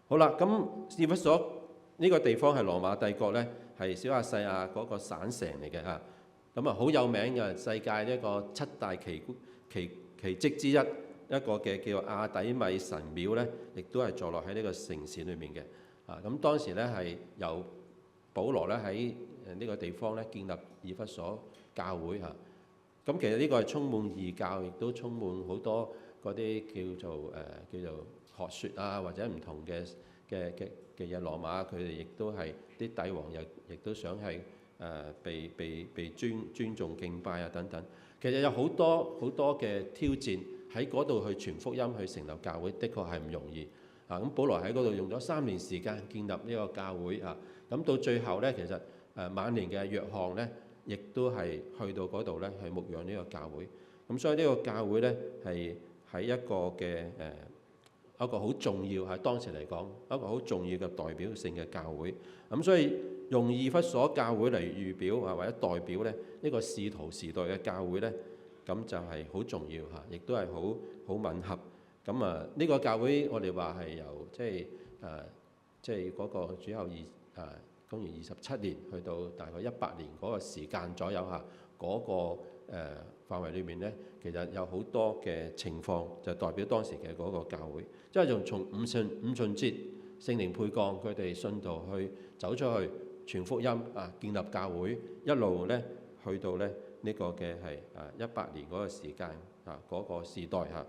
好啦，咁以弗所呢個地方係羅馬帝國咧，係小亞細亞嗰個省城嚟嘅嚇。咁啊好有名嘅世界一個7大奇蹟之一，一個嘅叫亞底米神廟咧，亦都係坐落喺呢個城市裏面嘅。啊，咁當時咧係由保羅咧喺呢個地方咧建立以弗所教會嚇。咁其實呢個係充滿異教，亦都充滿好多嗰啲叫做學説啊，或者唔同嘅嘢。羅馬佢哋亦都係啲帝王亦都想係被尊重敬拜啊等等。其實有好多嘅挑戰喺嗰度去傳福音去成立教會，的確係唔容易啊。咁保羅喺嗰度用咗3年時間建立呢個教會啊。咁到最後咧，其實晚年嘅約翰咧，亦都係去到嗰度咧去牧養呢個教會。咁所以呢個教會咧係喺一個嘅一個好重要喺當時嚟講一個好重要嘅代表性嘅教會。咁所以用以弗所教會嚟預表啊或者代表咧呢個使徒時代嘅教會咧，咁就係好重要嚇，亦都係好吻合。咁啊呢個教會我哋話係由即係嗰個主後公元27年去到大概100年嗰個時間左右嚇，嗰個範圍裏面咧，其實有好多嘅情況就代表當時嘅嗰個教會，即係從五旬節聖靈沛降，佢哋信徒去走出去傳福音啊，建立教會，一路咧去到咧呢個嘅係18年嗰個時間嗰個時代嚇。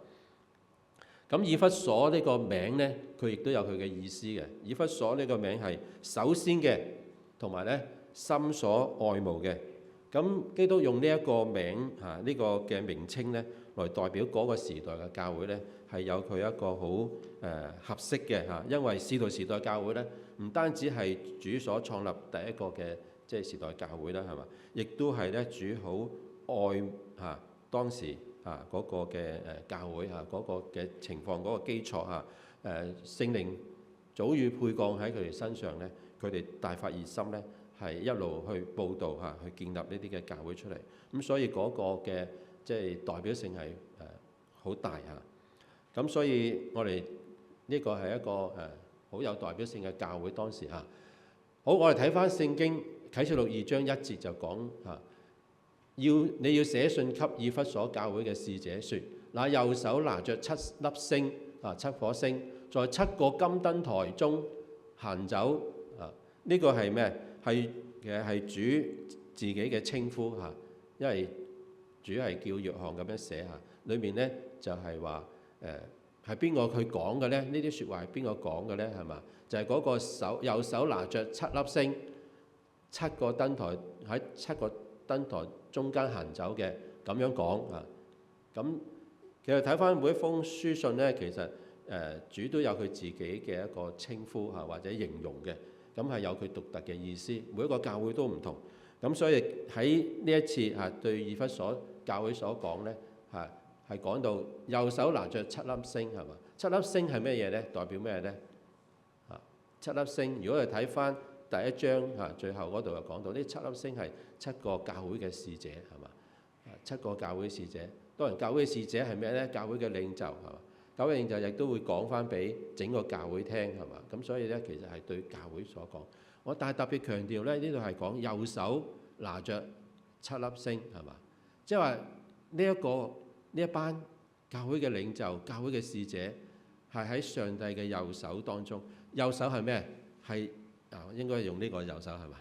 咁以弗所呢個名咧，佢亦都有佢嘅意思嘅。以弗所呢個名係首先嘅，同埋咧心所愛慕嘅。咁基督用呢一個名呢個嘅名稱咧，來代表嗰個時代嘅教會咧，係有佢一個好合適嘅嚇。因為使徒時代教會咧，唔單止係主所創立第一個嘅即係時代教會啦，係嘛？亦都係咧主好愛當時嗰個嘅教會嗰個嘅情況嗰個基礎聖靈早已沛降喺佢哋身上咧，佢哋大發熱心咧，係一路去報導去建立呢啲嘅教會出嚟。咁所以嗰個嘅即係代表性係好大嚇。咁所以我哋呢個係一個好有代表性嘅教會當時嚇。好，我哋睇翻聖經啟示錄2章1節就講你要寫信給以弗所教會嘅使者說，那右手拿着7粒星7顆星，在7個金燈台中行走呢個係咩？其實係主自己嘅稱呼嚇，因為主係叫約翰咁樣寫嚇。裏面咧就係話係邊個佢講嘅咧？呢啲説話係邊個講嘅咧？係嘛？就係嗰個右手拿着7粒星，7個燈台喺7個燈台中間行走嘅，咁樣講啊。咁其實睇翻每一封書信咧，其實主都有佢自己嘅一個稱呼或者形容嘅，咁係有佢獨特嘅意思。每一個教會都唔同，咁所以喺呢一次對以弗所教會所講咧係講到右手拿着7粒星係嘛？7粒星係咩嘢咧？代表咩咧？7粒星，如果你睇翻第一章最後嗰度就講到呢7粒星係7個教會嘅使者係嘛？7個教會使者，當然教會嘅使者係咩咧？教會嘅領袖係嘛？教會領袖亦都會講翻俾整個教會聽係嘛？咁所以咧其實係對教會所講。我但係特別強調咧，呢度係講右手拿着7粒星係嘛？即係話呢一班教會嘅領袖、教會嘅使者係喺上帝嘅右手當中。右手係咩？係應該用呢個右手係嘛？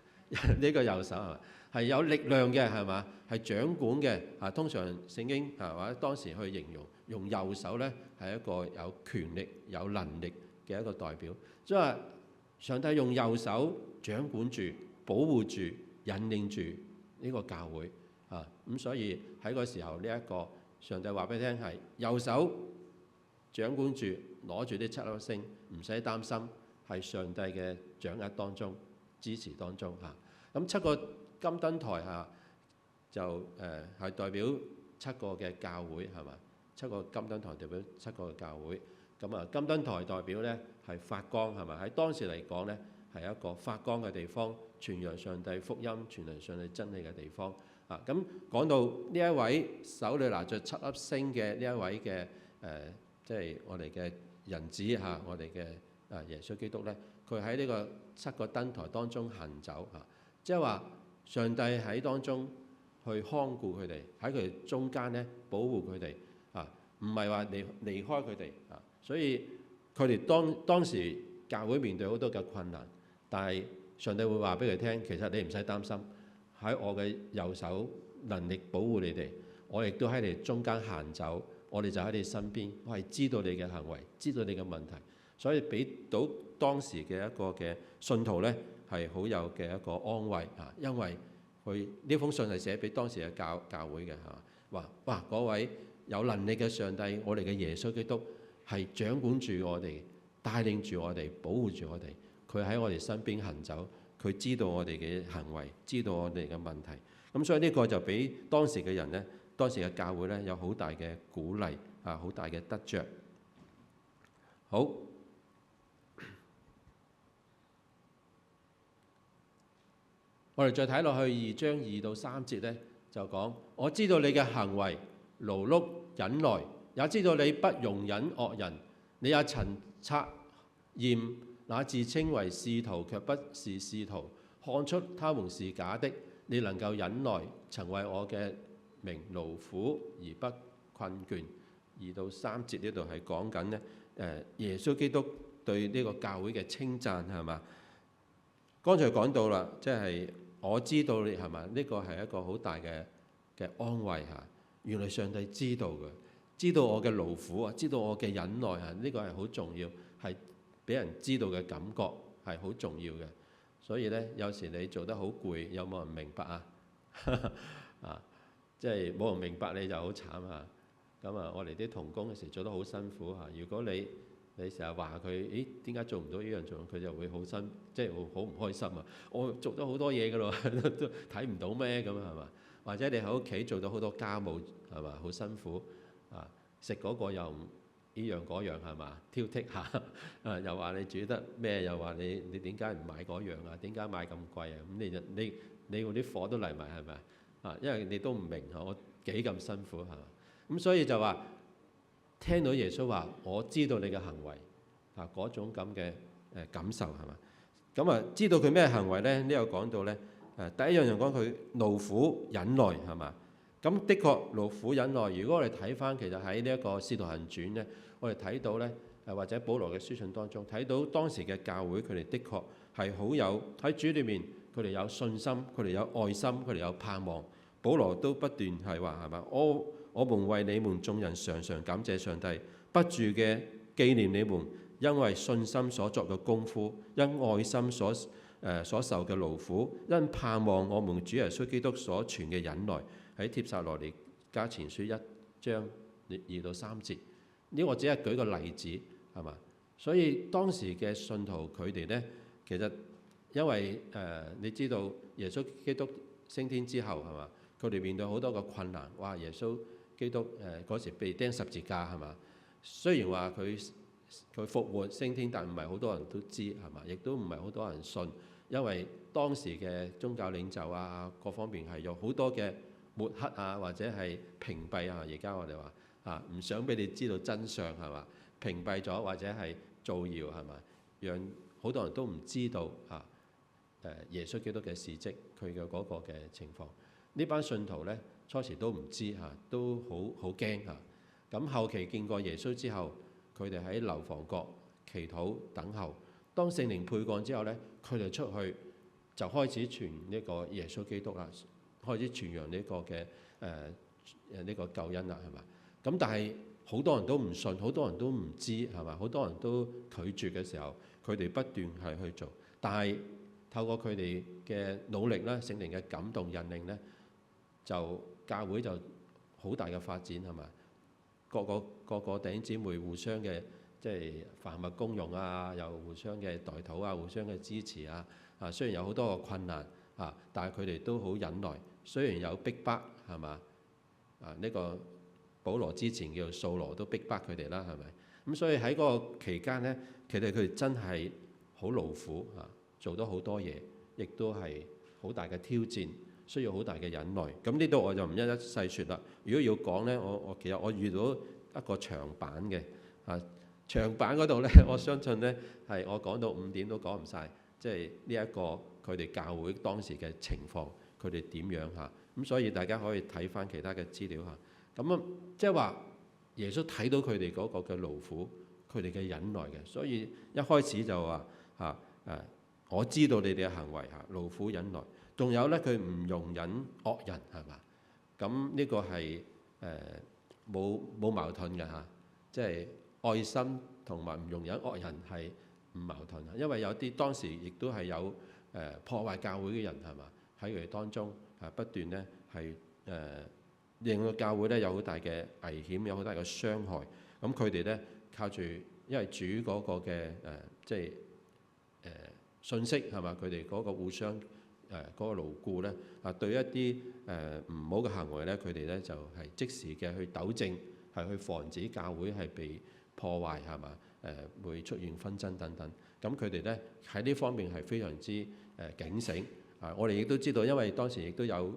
呢個右手係嘛？係有力量嘅係嘛？係掌管嘅通常聖經或者當時去形容用右手咧係一個有權力、有能力嘅一個代表。即係話上帝用右手掌管住、保護住、引領住呢個教會咁所以喺個時候呢一個上帝話俾你聽係右手掌管住，攞住啲7粒星，唔使擔心，係上帝嘅掌握當中、支持當中咁7個金燈台就係代表7個嘅教會係嘛？7個金燈台代表7個嘅教會。咁金燈台代表咧係發光係咪？喺當時嚟講咧係一個發光嘅地方，傳揚上帝福音、傳揚上帝真理嘅地方咁講到呢一位手裏拿着7粒星嘅呢一位嘅即係我哋嘅人子我哋嘅耶穌基督咧，佢喺呢個7個燈台當中行走即係話上帝喺當中去看顧佢哋，喺佢哋中間咧保護佢哋唔係話離開佢哋所以佢哋當時教會面對好多嘅困難，但係上帝會話俾佢聽，其實你唔使擔心，喺我嘅右手能力保護你哋，我亦都喺你中間行走，我哋就喺你身邊，我係知道你嘅行為，知道你嘅問題，所以俾到當時嘅一個嘅信徒咧係好有嘅一個安慰因為佢呢封信係寫俾當時嘅教會嘅話哇嗰位有能力嘅上帝，我哋嘅耶穌基督係掌管住我哋，帶領住我哋，保護住我哋，佢喺我哋身邊行走，佢知道我哋嘅行為，知道我哋嘅問題。咁所以呢個就俾當時嘅人咧，當時嘅教會咧有好大嘅鼓勵好大嘅得着。好，我哋再睇落去2章2到3節咧，就講我知道你嘅行為勞碌忍耐，也知道你不容忍惡人，你也曾察驗那自稱為使徒卻不是使徒，看出他們是假的。你能夠忍耐，曾為我嘅名勞苦而不困倦。2到3節呢度係講緊咧耶穌基督對呢個教會嘅稱讚係嘛？剛才講到啦，即係我知道你係嘛？呢個係一個好大嘅安慰嚇。原來上帝知道嘅，知道我嘅勞苦啊，知道我嘅忍耐啊，呢個係好重要，係俾人知道嘅感覺係好重要嘅。所以咧，有時你做得好攰，有冇人明白啊？啊，即係冇人明白你就好慘啊！咁啊，我哋啲同工嘅時做得好辛苦嚇。如果你成日話佢，咦點解做唔到呢樣做？佢就會好即係好唔開心啊！我做咗好多嘢㗎咯，都睇唔到咩咁係嘛？或者你喺屋企做到好多家務係嘛？好辛苦啊！食嗰個又呢樣嗰樣係嘛？挑剔下啊，又話你煮得咩？又話你點解唔買嗰樣啊？點解買咁貴啊？咁你嗰啲火都嚟埋係咪啊？因為你都唔明我幾咁辛苦係嘛？咁所以就話聽到耶穌話我知道你嘅行為啊，嗰種咁嘅感受係嘛？咁啊知道佢咩行為咧？呢度講到咧第一樣就講佢勞苦忍耐係嘛？咁的確勞苦忍耐。如果我哋睇翻其實喺呢一個《使徒行傳》咧，我哋睇到咧或者保羅嘅書信當中睇到當時嘅教會佢哋的確係好有喺主裏面，佢哋有信心，佢哋有愛心，佢哋有盼望。保羅都不斷係話係嘛？我們為你們眾人常常感謝上帝，不住嘅紀念你們，因為信心所作嘅功夫，因愛心所受嘅勞苦，因盼望我們主耶穌基督所存嘅忍耐。喺帖撒羅尼迦前書1章2到3節，呢個只係舉個例子係嘛？所以當時嘅信徒佢哋呢，其實因為你知道耶穌基督升天之後係嘛？佢哋面對好多個困難，哇！耶穌基督嗰時被釘十字架係嘛？雖然話佢復活升天，但唔係好多人都知係嘛？亦都唔係好多人信，因為當時嘅宗教領袖啊，各方面係有好多嘅抹黑啊，或者係屏蔽啊。而家我哋話啊，唔想俾你知道真相係嘛？屏蔽咗或者係造謠係嘛？讓好多人都唔知道耶穌基督嘅事蹟，佢嘅嗰個嘅情況。呢班信徒咧初時都唔知都好驚嚇。咁後期見過耶穌之後，佢哋喺樓房角祈禱等候。當聖靈沛降之後咧，佢哋出去就開始傳呢個耶穌基督啦，開始傳揚呢個嘅呢個救恩啦，係嘛？咁但係好多人都唔信，好多人都唔知係嘛？好多人都拒絕嘅時候，佢哋不斷係去做，但係透過佢哋嘅努力啦，聖靈嘅感動引領咧，就教會就好大嘅發展係嘛？各個弟兄姊妹互相嘅即係凡物公用啊，又互相嘅代禱啊，互相嘅支持啊。雖然有好多個困難但係佢哋都好忍耐。雖然有逼迫係嘛？呢個保羅之前叫掃羅都逼迫佢哋啦，係咪？咁所以喺嗰個期間咧，佢哋真係好勞苦做咗好多嘢，亦都係好大嘅挑戰。需要好大嘅忍耐，咁呢度我就唔一一細説啦。如果要講呢，其實我遇到一個長板嘅長板嗰度呢，我相信呢係我講到5點都講唔晒，即係呢一個佢哋教會當時嘅情況，佢哋點樣嚇？咁所以大家可以睇翻其他嘅資料嚇。咁即係話耶穌睇到佢哋嗰個嘅勞苦，佢哋嘅忍耐嘅，所以一開始就話我知道你哋嘅行為勞苦忍耐。仲有咧，佢唔容忍惡人係嘛？咁呢個係冇矛盾嘅嚇，即係愛心同埋唔容忍惡人係唔矛盾。因為有啲當時亦都係有破壞教會嘅人係嘛？喺佢哋當中不斷咧係令到教會咧有好大嘅危險，有好大嘅傷害。咁佢哋咧靠住因為主嗰個嘅即係信息係嘛？佢哋嗰個互相嗰個牢固咧對一啲唔好嘅行為咧，佢哋咧就係即時嘅去糾正，係去防止教會係被破壞係嘛？會出現紛爭等等。咁佢哋咧喺呢方面係非常之警醒。我哋亦都知道，因為當時亦都有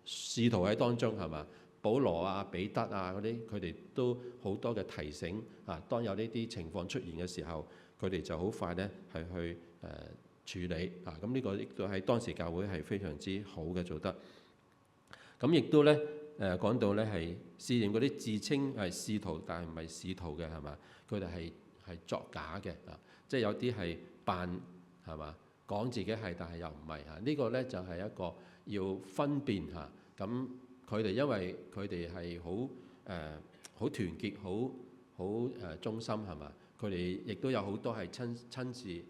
使徒喺當中係嘛？保羅啊、彼得啊嗰啲，佢哋都好多嘅提醒。當有呢啲情況出現嘅時候，佢哋就好快咧係去處理啊。咁呢個亦都喺當時教會係非常之好嘅做得。咁亦都咧講到咧係試驗嗰啲自稱係使徒但係唔係使徒嘅係嘛？佢哋係作假嘅啊，即係有啲係扮係嘛，講自己係但係又唔係啊。呢個咧就係一個要分辨嚇。咁佢哋因為佢哋係好團結，好忠心係嘛？佢哋亦都有好多係親自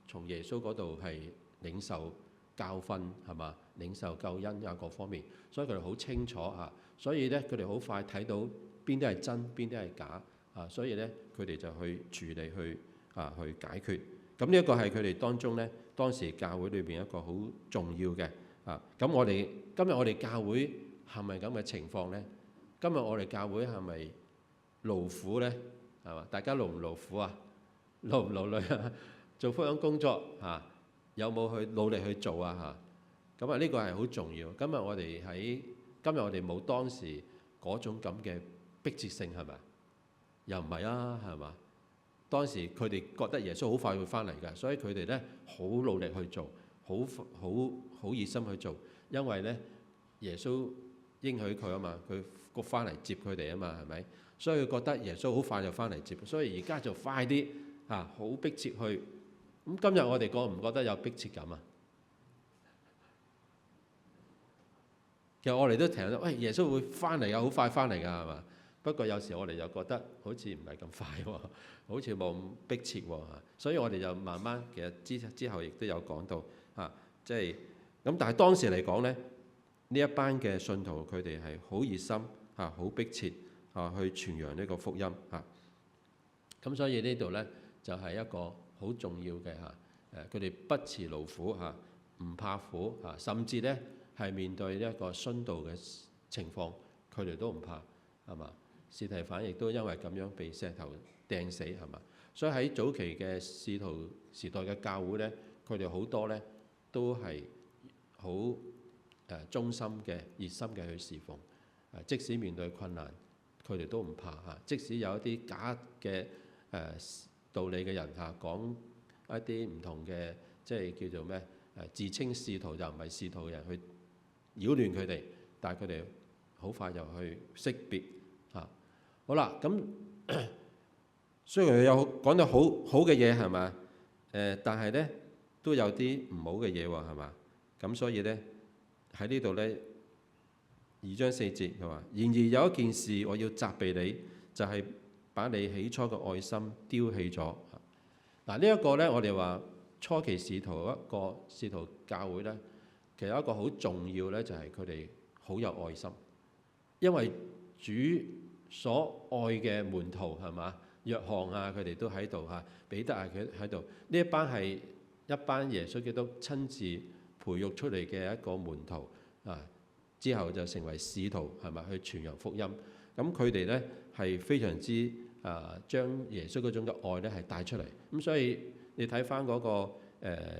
從耶穌嗰度係領受教訓係嘛，領受救恩啊各方面，所以佢哋好清楚嚇。所以咧佢哋好快睇到邊啲係真，邊啲係假啊。所以咧佢哋就去處理去解決。咁呢一個係佢哋當中咧當時教會裏邊一個好重要嘅啊。咁今日我哋教會係咪咁嘅情況咧？今日我哋教會係咪勞苦咧？係嘛？大家勞唔勞苦啊？勞唔勞累啊？做福音工作嚇，有冇去努力去做啊？嚇，咁啊呢個係好重要。今日我哋冇當時嗰種咁嘅迫切性係咪？又唔係啊？係嘛？當時佢哋覺得耶穌好快會翻嚟㗎，所以佢哋咧好努力去做，好熱心去做，因為咧耶穌應許佢啊嘛，佢翻嚟接佢哋啊嘛，係咪？所以佢覺得耶穌好快就翻嚟接，所以而家就快啲好迫切去。咁今日我哋覺唔覺得有迫切感啊？其實我哋都聽到，喂，耶穌會翻嚟㗎，好快翻嚟㗎係嘛？不過有時我哋又覺得好似唔係咁快喎，好似冇咁迫切喎。所以我哋就慢慢其實之後亦都有講到即係咁。但係當時嚟講咧，呢一班嘅信徒佢哋係好熱心好迫切去傳揚呢個福音咁所以呢度咧就係一個好重要嘅佢哋不辭勞苦唔怕苦甚至咧係面對呢一個殉道嘅情況，佢哋都唔怕係嘛？司提反亦都因為咁樣被石頭掟死係嘛？所以喺早期嘅使徒時代嘅教會咧，佢哋好多咧都係好忠心嘅、熱心嘅去侍奉即使面對困難，佢哋都唔怕即使有一啲假嘅道理嘅人講一啲唔同嘅，即係叫做咩自稱使徒就唔係使徒嘅人去擾亂佢哋，但係佢哋好快就去識別好啦。咁雖然有講到好嘅嘢係嘛？但係咧都有啲唔好嘅嘢喎係嘛？咁所以咧喺呢度咧2章4節佢話：然而有一件事我要責備你，就係把你起初嘅愛心丟棄咗。嗱呢一個咧，我哋話初期使徒一個使徒教會咧，其實有一個好重要咧，就係佢哋好有愛心，因為主所愛嘅門徒係嘛，約翰佢哋都喺度彼得佢喺度，呢一班係一班耶穌基督親自培育出嚟嘅一個門徒之後就成為使徒係咪去傳揚福音？咁佢哋咧係非常之將耶穌嗰種嘅愛咧係帶出嚟。咁所以你睇翻嗰個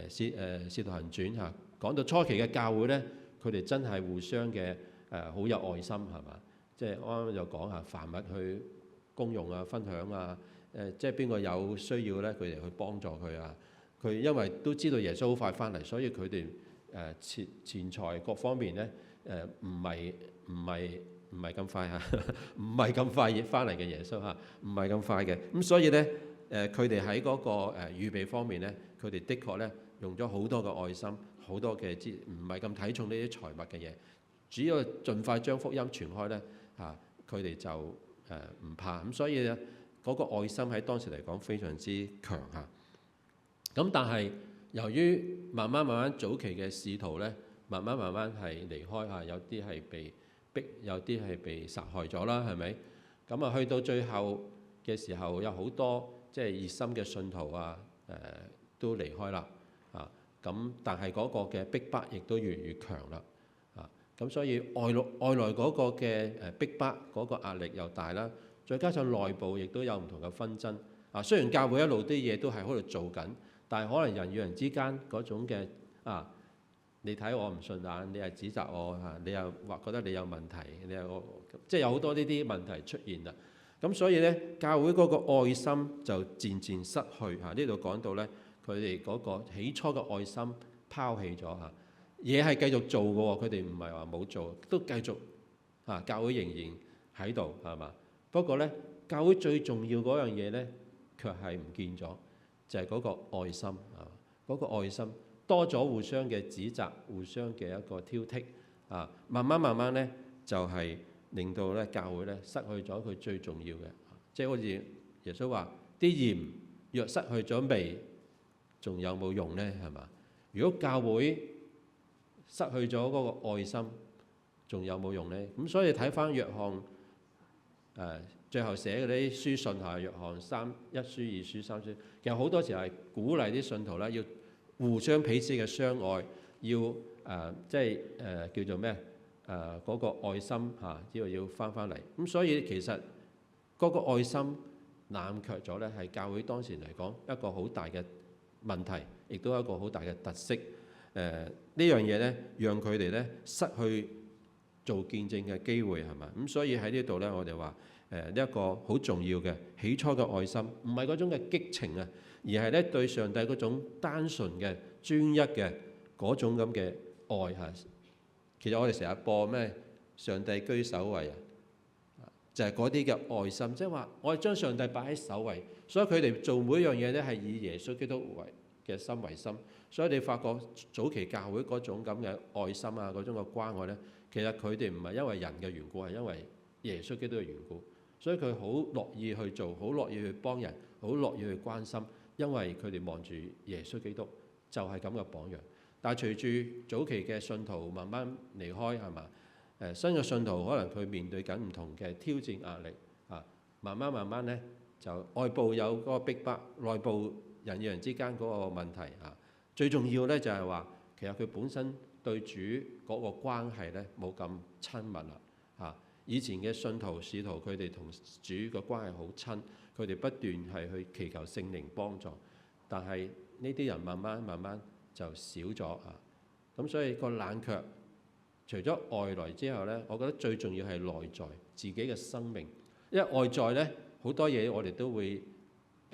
使徒行傳講到初期嘅教會咧，佢哋真係互相嘅好有愛心係嘛？即係啱啱就講凡物去公用分享即係邊個有需要咧，佢哋去幫助佢佢因為都知道耶穌好快翻嚟，所以佢哋錢財各方面咧唔係咁快唔係咁快翻嚟嘅耶穌唔係咁快嘅。咁所以咧佢哋喺嗰個預備方面咧，佢哋的確咧用咗好多嘅愛心，好多嘅唔係咁睇重呢啲財物嘅嘢，只要盡快將福音傳開咧佢哋就唔怕。咁所以咧嗰個愛心喺當時嚟講非常之強咁但係由於慢慢早期嘅使徒咧，慢慢係離開有啲係被逼，有啲係被殺害咗啦，係咪？咁去到最後嘅時候，有好多即係熱心嘅信徒都離開啦咁但係嗰個嘅逼迫亦都越嚟越強啦咁所以外來嗰個嘅逼迫嗰個壓力又大啦，再加上內部亦都有唔同嘅紛爭雖然教會一路啲嘢都係喺度做緊，但係可能人與人之間嗰種嘅你睇我唔順眼，你係指責我你又話覺得你有問題，你又即係有好多呢啲問題出現啦。咁所以咧，教會嗰個愛心就漸漸失去呢度講到咧，佢哋嗰個起初嘅愛心拋棄咗嚇，嘢係繼續做嘅喎，佢哋唔係話冇做，都繼續嚇，教會仍然喺度係嘛？不過咧，教會最重要嗰樣嘢咧，卻係唔見咗，就係嗰個愛心啊！嗰個愛心多咗互相嘅指責，互相嘅一個挑剔啊，慢慢咧就係令到咧教會咧失去咗佢最重要嘅，即係好似耶穌話：啲鹽若失去咗味，仲有冇用咧？係嘛？如果教會失去咗嗰個愛心，仲有冇用咧？咁所以睇翻約翰最後寫嗰啲書信係約翰一書、二書、三書，其實好多時係鼓勵啲信徒咧要互相彼此嘅相愛，要叫做咩嗰個愛心嚇，要翻嚟。咁所以其實嗰個愛心冷卻咗咧，係教會當時嚟講一個好大嘅問題，亦都係一個好大嘅特色。呢樣嘢咧，讓佢哋咧失去做見證嘅機會係嘛？咁所以喺呢度咧，我哋話呢一個好重要嘅起初嘅愛心，唔係嗰種嘅激情啊，而係咧對上帝嗰種單純嘅專一嘅嗰種咁嘅愛嚇。其實我哋成日播咩上帝居首位啊，就係嗰啲嘅愛心，即係話我哋將上帝擺喺首位，所以佢哋做每一樣嘢咧係以耶穌基督嘅心為心。所以你發覺早期教會嗰種咁嘅愛心啊，嗰種嘅關愛咧，其實佢哋唔係因為人嘅緣故，係因為耶穌基督嘅緣故。所以佢好樂意去做，好樂意去幫人，好樂意去關心，因為佢哋望住耶穌基督就係咁嘅榜樣。但係隨住早期嘅信徒慢慢離開係嘛？新嘅信徒可能佢面對緊唔同嘅挑戰壓力啊，慢慢咧就外部有嗰個逼迫，內部人與人之間嗰個問題啊。最重要咧就係話，其實佢本身對主嗰個關係咧冇咁親密啦嚇。以前嘅信徒使徒佢哋同主嘅關係好親，佢哋不斷係去祈求聖靈幫助，但係呢啲人慢慢就少咗啊。咁所以個冷卻，除咗外來之後咧，我覺得最重要係內在自己嘅生命，因為外在咧好多嘢我哋都會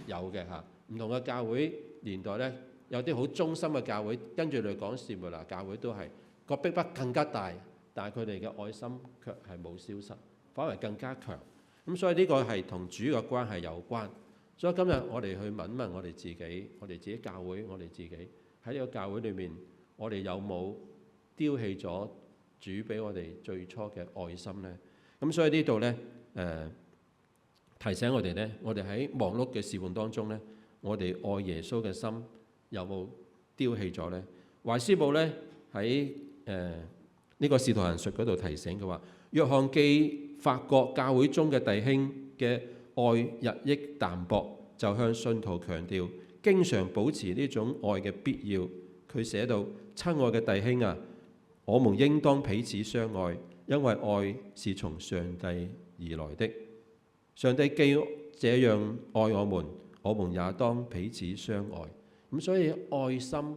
有嘅嚇。唔同嘅教會年代咧，有啲好忠心嘅教會，跟住嚟講士麥拿教會都係個逼迫更加大，但係佢哋嘅愛心卻係冇消失，反而更加強。咁所以呢個係同主嘅關係有關。所以今日我哋去問問我哋自己，我哋自己教會，我哋自己喺呢個教會裏面，我哋有冇丟棄咗主俾我哋最初嘅愛心呢？咁所以呢度呢，提醒我哋呢，我哋喺忙碌嘅事務當中呢，我哋愛耶穌嘅心有冇丟棄咗呢？懷斯堡呢，喺呢個使徒行述嗰度提醒佢話：約翰既發覺教會中嘅弟兄嘅愛日益淡薄，就向信徒強調經常保持呢種愛嘅必要。佢寫到：親愛嘅弟兄啊，我們應當彼此相愛，因為愛是從上帝而來的。上帝既這樣愛我們，我們也當彼此相愛。咁所以愛心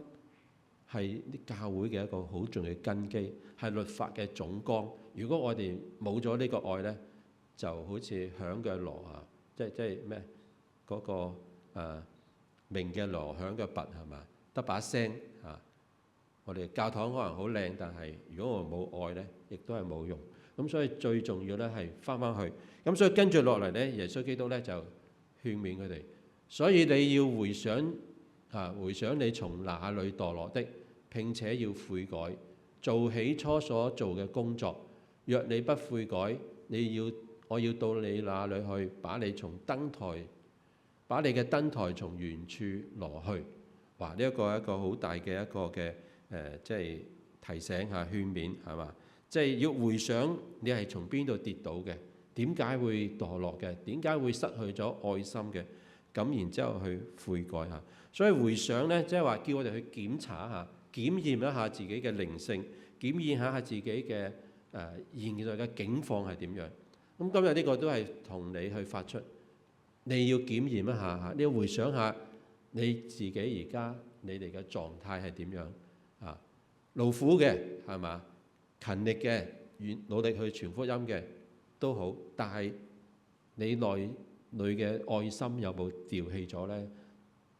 係教會嘅一個好重要嘅根基，係律法嘅總綱。如果我哋冇咗呢個愛呢，就好似響嘅鑼啊，即係咩嗰個鳴嘅鑼響嘅鈸係嘛，得把聲啊。我哋教堂可能好靚，但係如果我冇愛呢，亦都係冇用。咁所以最重要呢係翻去。咁所以跟住落嚟呢，耶穌基督呢就勸勉佢哋。所以你要回想你從哪裏墮落的，並且要悔改，做起初所做嘅工作。若你不悔改，我要到你那裏去，把你嘅燈台從原處挪去。哇！呢一個係一個好大嘅一個嘅即係提醒嚇、勸勉係嘛？即係要回想你係從邊度跌倒嘅，點解會墮落嘅，點解會失去咗愛心嘅？咁然之後去悔改下。所以回想呢，即係話叫我哋去檢查下、檢驗一下自己嘅靈性，檢驗下自己嘅現在嘅境況係點樣。咁今日呢個都係同你去發出，你要檢驗一下嚇，你要回想下你自己而家你哋嘅狀態係點樣啊？勞苦嘅係嘛？勤力嘅、努力去傳福音嘅都好，但係你內裏嘅愛心有冇掉棄咗呢？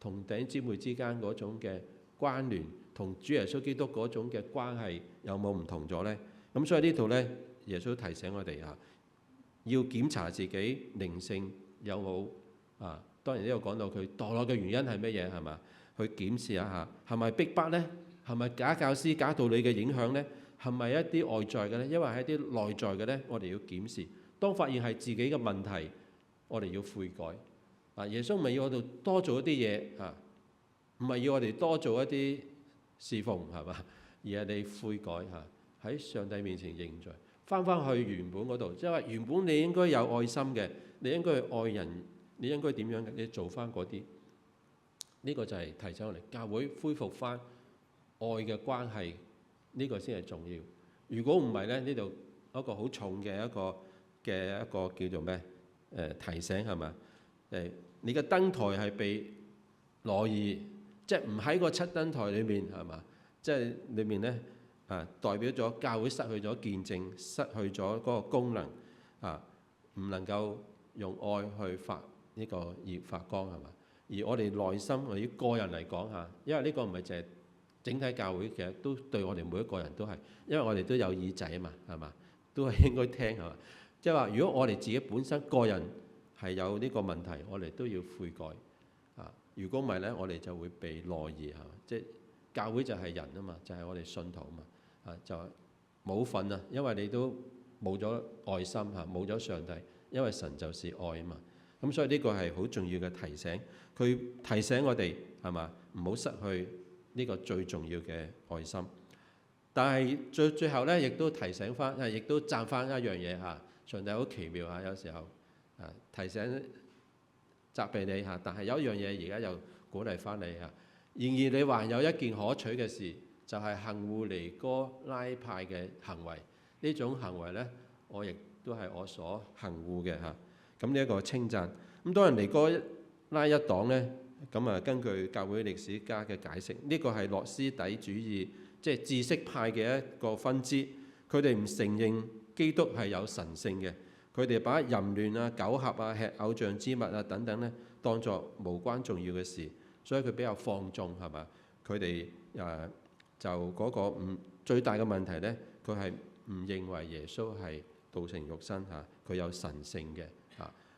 同弟兄姊妹之間嗰種嘅關聯，同主耶穌基督嗰種嘅關係有冇唔同咗呢？咁所以呢度呢，耶穌提醒我哋要檢查自己靈性有冇當然呢度講到佢墮落嘅原因係乜嘢係嘛？去檢視一下係咪逼迫呢？係咪假教師假道理嘅影響呢？係咪一啲外在嘅呢？因為係一啲內在嘅呢，我哋要檢視。當發現係自己嘅問題，我哋要悔改。耶穌唔係要我哋多做一啲嘢唔係要我哋多做一啲侍奉係嘛？而係你悔改喺上帝面前認罪，翻去原本嗰度，即係話原本你應該有愛心嘅，你應該去愛人，你應該點樣嘅？你做翻嗰啲。呢個就係提醒我哋教會恢復翻愛嘅關係，呢個先係重要。如果唔係咧，呢度一個好重嘅一個叫做咩？提醒係嘛？你嘅燈台係被挪移，即係唔喺個七燈台裏面係嘛？即係裏面咧代表咗教會失去咗見證，失去咗嗰個功能唔能夠用愛去發呢個熱發光係嘛？而我哋內心，我哋個人嚟講因為呢個唔係淨係整體教會，其實都對我哋每一個人都係，因為我哋都有耳仔啊嘛，係嘛，都係應該聽係嘛。即係話，如果我哋自己本身個人係有呢個問題，我哋都要悔改如果唔係咧，我哋就會被挪移即係教會就係人啊嘛，就係我哋信徒啊嘛就冇份因為你都冇咗愛心冇咗上帝，因為神就是愛啊嘛。咁所以呢個係好重要嘅提醒，佢提醒我哋係嘛，唔好失去呢個最重要嘅愛心。但係最後咧，亦都提醒翻，亦都讚翻一樣嘢上帝好奇妙有時候提醒責備你但係有一樣嘢而家又鼓勵翻你然而你還有一件可取嘅事，就係行戶尼哥拉派嘅行為。呢種行為咧，我亦都係我所行戶嘅咁呢一個稱讚。咁當然尼哥拉一黨咧，咁根據教會歷史家嘅解釋，呢個係諾斯底主義，即係知識派嘅一個分支。佢哋唔承認基督係有神性嘅，佢哋把淫亂苟合吃偶像之物等等咧，當作無關重要嘅事，所以佢比較放縱係嘛。佢哋就嗰個最大嘅問題咧，佢係唔認為耶穌係道成肉身佢有神性嘅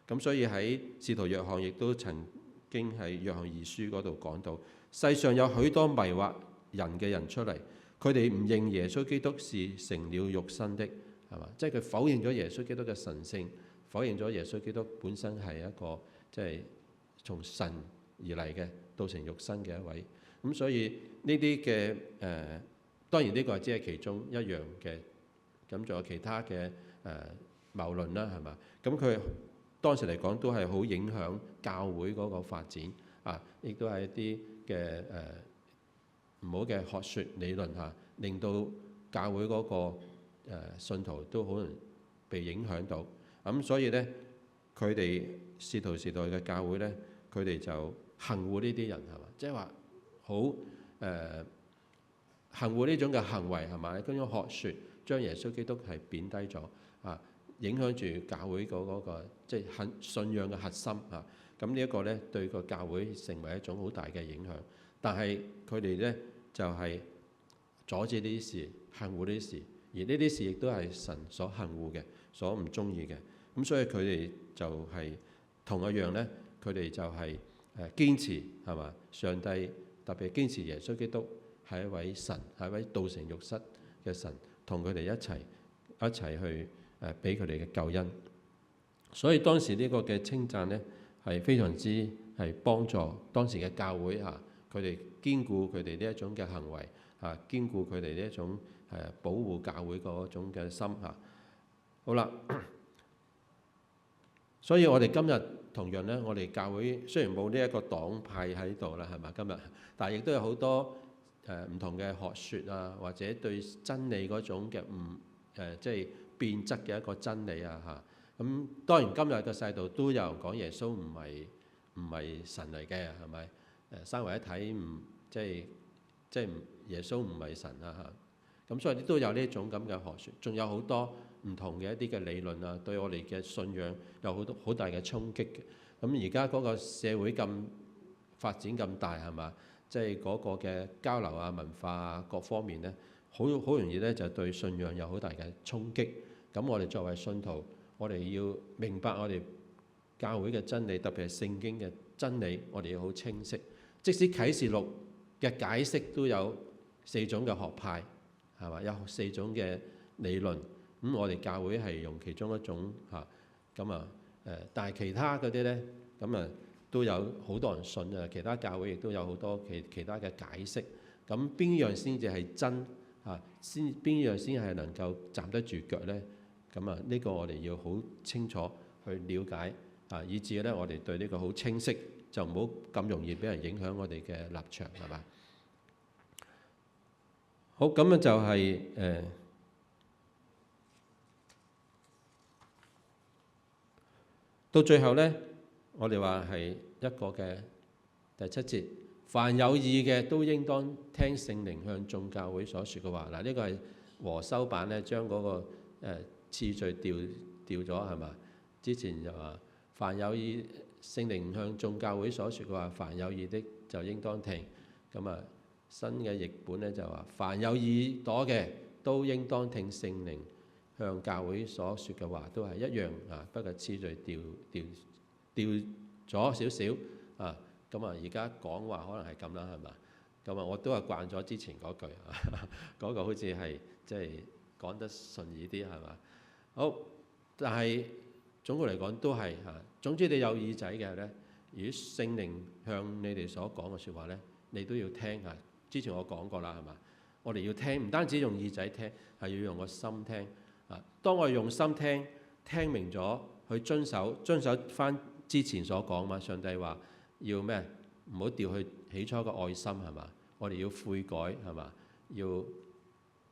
咁所以喺使徒約翰亦都曾經喺約翰二書嗰度講到，世上有許多迷惑人嘅人出嚟，佢哋唔認耶穌基督是成了肉身的係嘛，即係佢否認咗耶穌基督嘅神性，否認咗耶穌基督本身係一個即係從神而嚟嘅道成肉身嘅一位。咁所以呢啲嘅當然呢個只係其中一樣嘅，咁仲有其他嘅謬論啦係嘛。咁佢當時嚟講都係好影響教會嗰個發展亦都係一啲嘅唔好嘅學説理論令到教會嗰個信徒都可能被影響到。咁所以咧，佢哋使徒時代嘅教會咧，佢哋就行護呢啲人係嘛，即係話好行護呢種嘅行為係嘛，嗰種學説將耶穌基督係貶低咗影響住教會嗰個即係信仰嘅核心咁呢一個咧對個教會成為一種好大嘅影響。但係佢哋咧就係阻止呢啲事，行護呢啲事，而呢啲事亦都係神所行護嘅，所唔中意嘅。咁所以佢哋就係同一樣咧，佢哋就係堅持係嘛，上帝特別堅持耶穌基督係一位神，係一位道成肉身嘅神，同佢哋一齊去俾佢哋嘅救恩。所以當時呢個嘅稱讚咧係非常之係幫助當時嘅教會佢哋堅固佢哋呢一種嘅行為堅固佢哋呢一種保護教會嗰種嘅心好啦，所以我哋今日同樣咧，我哋教會雖然冇呢一個黨派喺度啦，係嘛今日，但係亦都有好多唔同嘅學説或者對真理嗰種嘅即係變質嘅一個真理咁當然今日嘅世道都有人講耶穌唔係神嚟嘅，係咪？三位一體即係耶穌唔係神咁所以都有呢種咁嘅學説，仲有好多唔同嘅一啲嘅理論對我哋嘅信仰有好大嘅衝擊嘅。咁而家嗰個社會咁發展咁大係嘛？即係嗰個嘅交流啊、文化啊各方面咧，好容易咧就對信仰有好大嘅衝擊。咁我哋作為信徒，我哋要明白我哋教會嘅真理，特別係聖經嘅真理，我哋要好清晰。即使啟示錄嘅解釋都有4種嘅學派，係嘛？有4種嘅理論。咁我哋教會係用其中一種嚇，但係其他嗰啲咧，咁都有好多人信啊。其他教會亦都有好多其他嘅解釋。咁邊樣先至係真嚇？邊樣先係能夠站得住腳咧？呢個我哋要好清楚去了解啊，以至咧我哋對呢個好清晰，就唔好咁容易俾人影響我哋嘅立場，係嘛？好，咁啊就係到最後咧，我哋話係一個嘅第7節，凡有意嘅都應當聽聖靈向眾教會所說嘅話。嗱，呢個係和修版咧，將嗰個次序調咗係嘛？之前就話凡有意，聖靈向眾教會所說嘅話，凡有意的就應當聽。新嘅譯本咧就話凡有耳朵嘅都應當聽聖靈向教會所說嘅話，都係一樣啊。不過次序調咗少少啊。而家講話可能係咁啦，係嘛？我都係慣咗之前嗰句啊，嗰個好似係即係講得順耳啲，係嘛？好，但係總括嚟講都係嚇。總之你有耳仔嘅咧，如果聖靈向你哋所講嘅説話咧，你都要聽嚇。之前我講過啦，係嘛？我哋要聽，唔單止用耳仔聽，係要用個心聽啊。當我哋用心聽，聽明咗，去遵守翻之前所講嘛。上帝話要咩？唔好掉去起初嘅愛心，係嘛？我哋要悔改，係嘛？要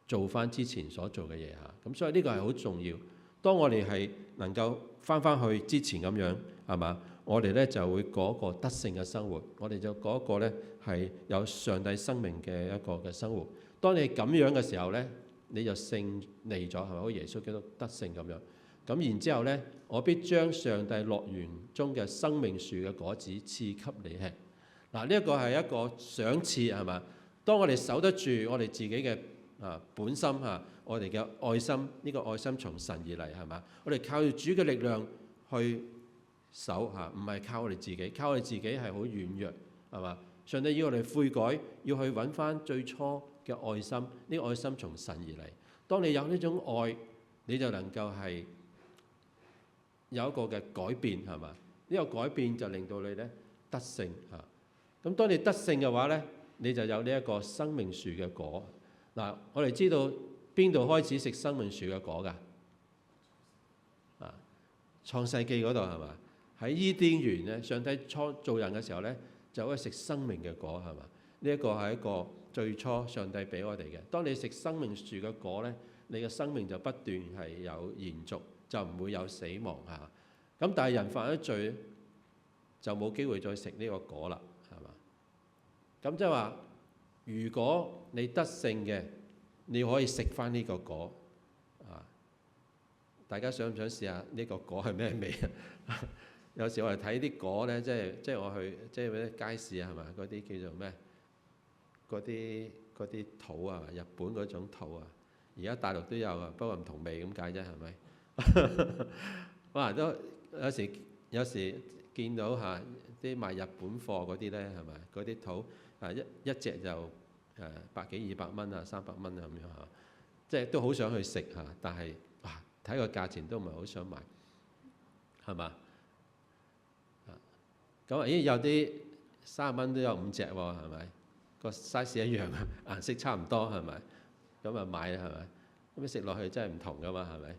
做翻之前所做嘅嘢嚇。咁所以呢個係好重要。當我哋係能夠翻去之前咁樣，係嘛？我哋咧就會過一個得勝嘅生活。我哋就過一個咧係有上帝生命嘅一個嘅生活。當你咁樣嘅時候咧，你就勝利咗，係咪？好似耶穌基督得勝咁樣。咁然之後咧，我必將上帝樂園中嘅生命樹嘅果子賜給你吃。嗱，呢一個係一個賞賜，係嘛？當我哋守得住我哋自己嘅本心嚇，我哋嘅愛心，呢個愛心從神而嚟，係嘛？我哋靠住主嘅力量去守嚇，唔係靠我哋自己，靠我哋自己係好軟弱，係嘛？上帝要我哋悔改，要去揾翻最初嘅愛心，呢個愛心從神而嚟。當你有呢種愛，你就能夠係有一個嘅改變，係嘛？呢個改變就令到你咧得勝嚇。咁當你得勝嘅話咧，你就有呢一個生命樹嘅果。嗱，我哋知道邊度開始食生命樹嘅果㗎？創世記嗰度係嘛？喺伊甸園咧，上帝造人嘅時候咧，就可以食生命嘅果，係嘛？呢一個係一個最初上帝俾我哋嘅。當你食生命樹嘅果咧，你嘅生命就不斷係有延續，就唔會有死亡嚇。咁但係人犯咗罪，就冇機會再食呢個果啦，係嘛？咁即係話，如果你得勝嘅，你可以食翻呢個果啊！大家想唔想試下呢個果係咩味啊？有時我哋睇啲果咧，即係我去即係嗰啲街市係嘛？嗰啲叫做咩？嗰啲桃啊，日本嗰種桃啊，而家大陸都有啊，不過唔同味咁解啫，係咪？哇！都有時見到嚇啲賣日本貨嗰啲咧，係咪？嗰啲桃一隻就百幾200蚊啊，300蚊啊咁樣嚇，即係都好想去食嚇，但係哇睇個價錢都唔係好想買，係嘛？咁有啲30蚊都有5隻喎，係咪？個 size 一樣，顏色差唔多，係咪？咁啊買啦，係咪？咁食落去真係唔同噶嘛，係咪？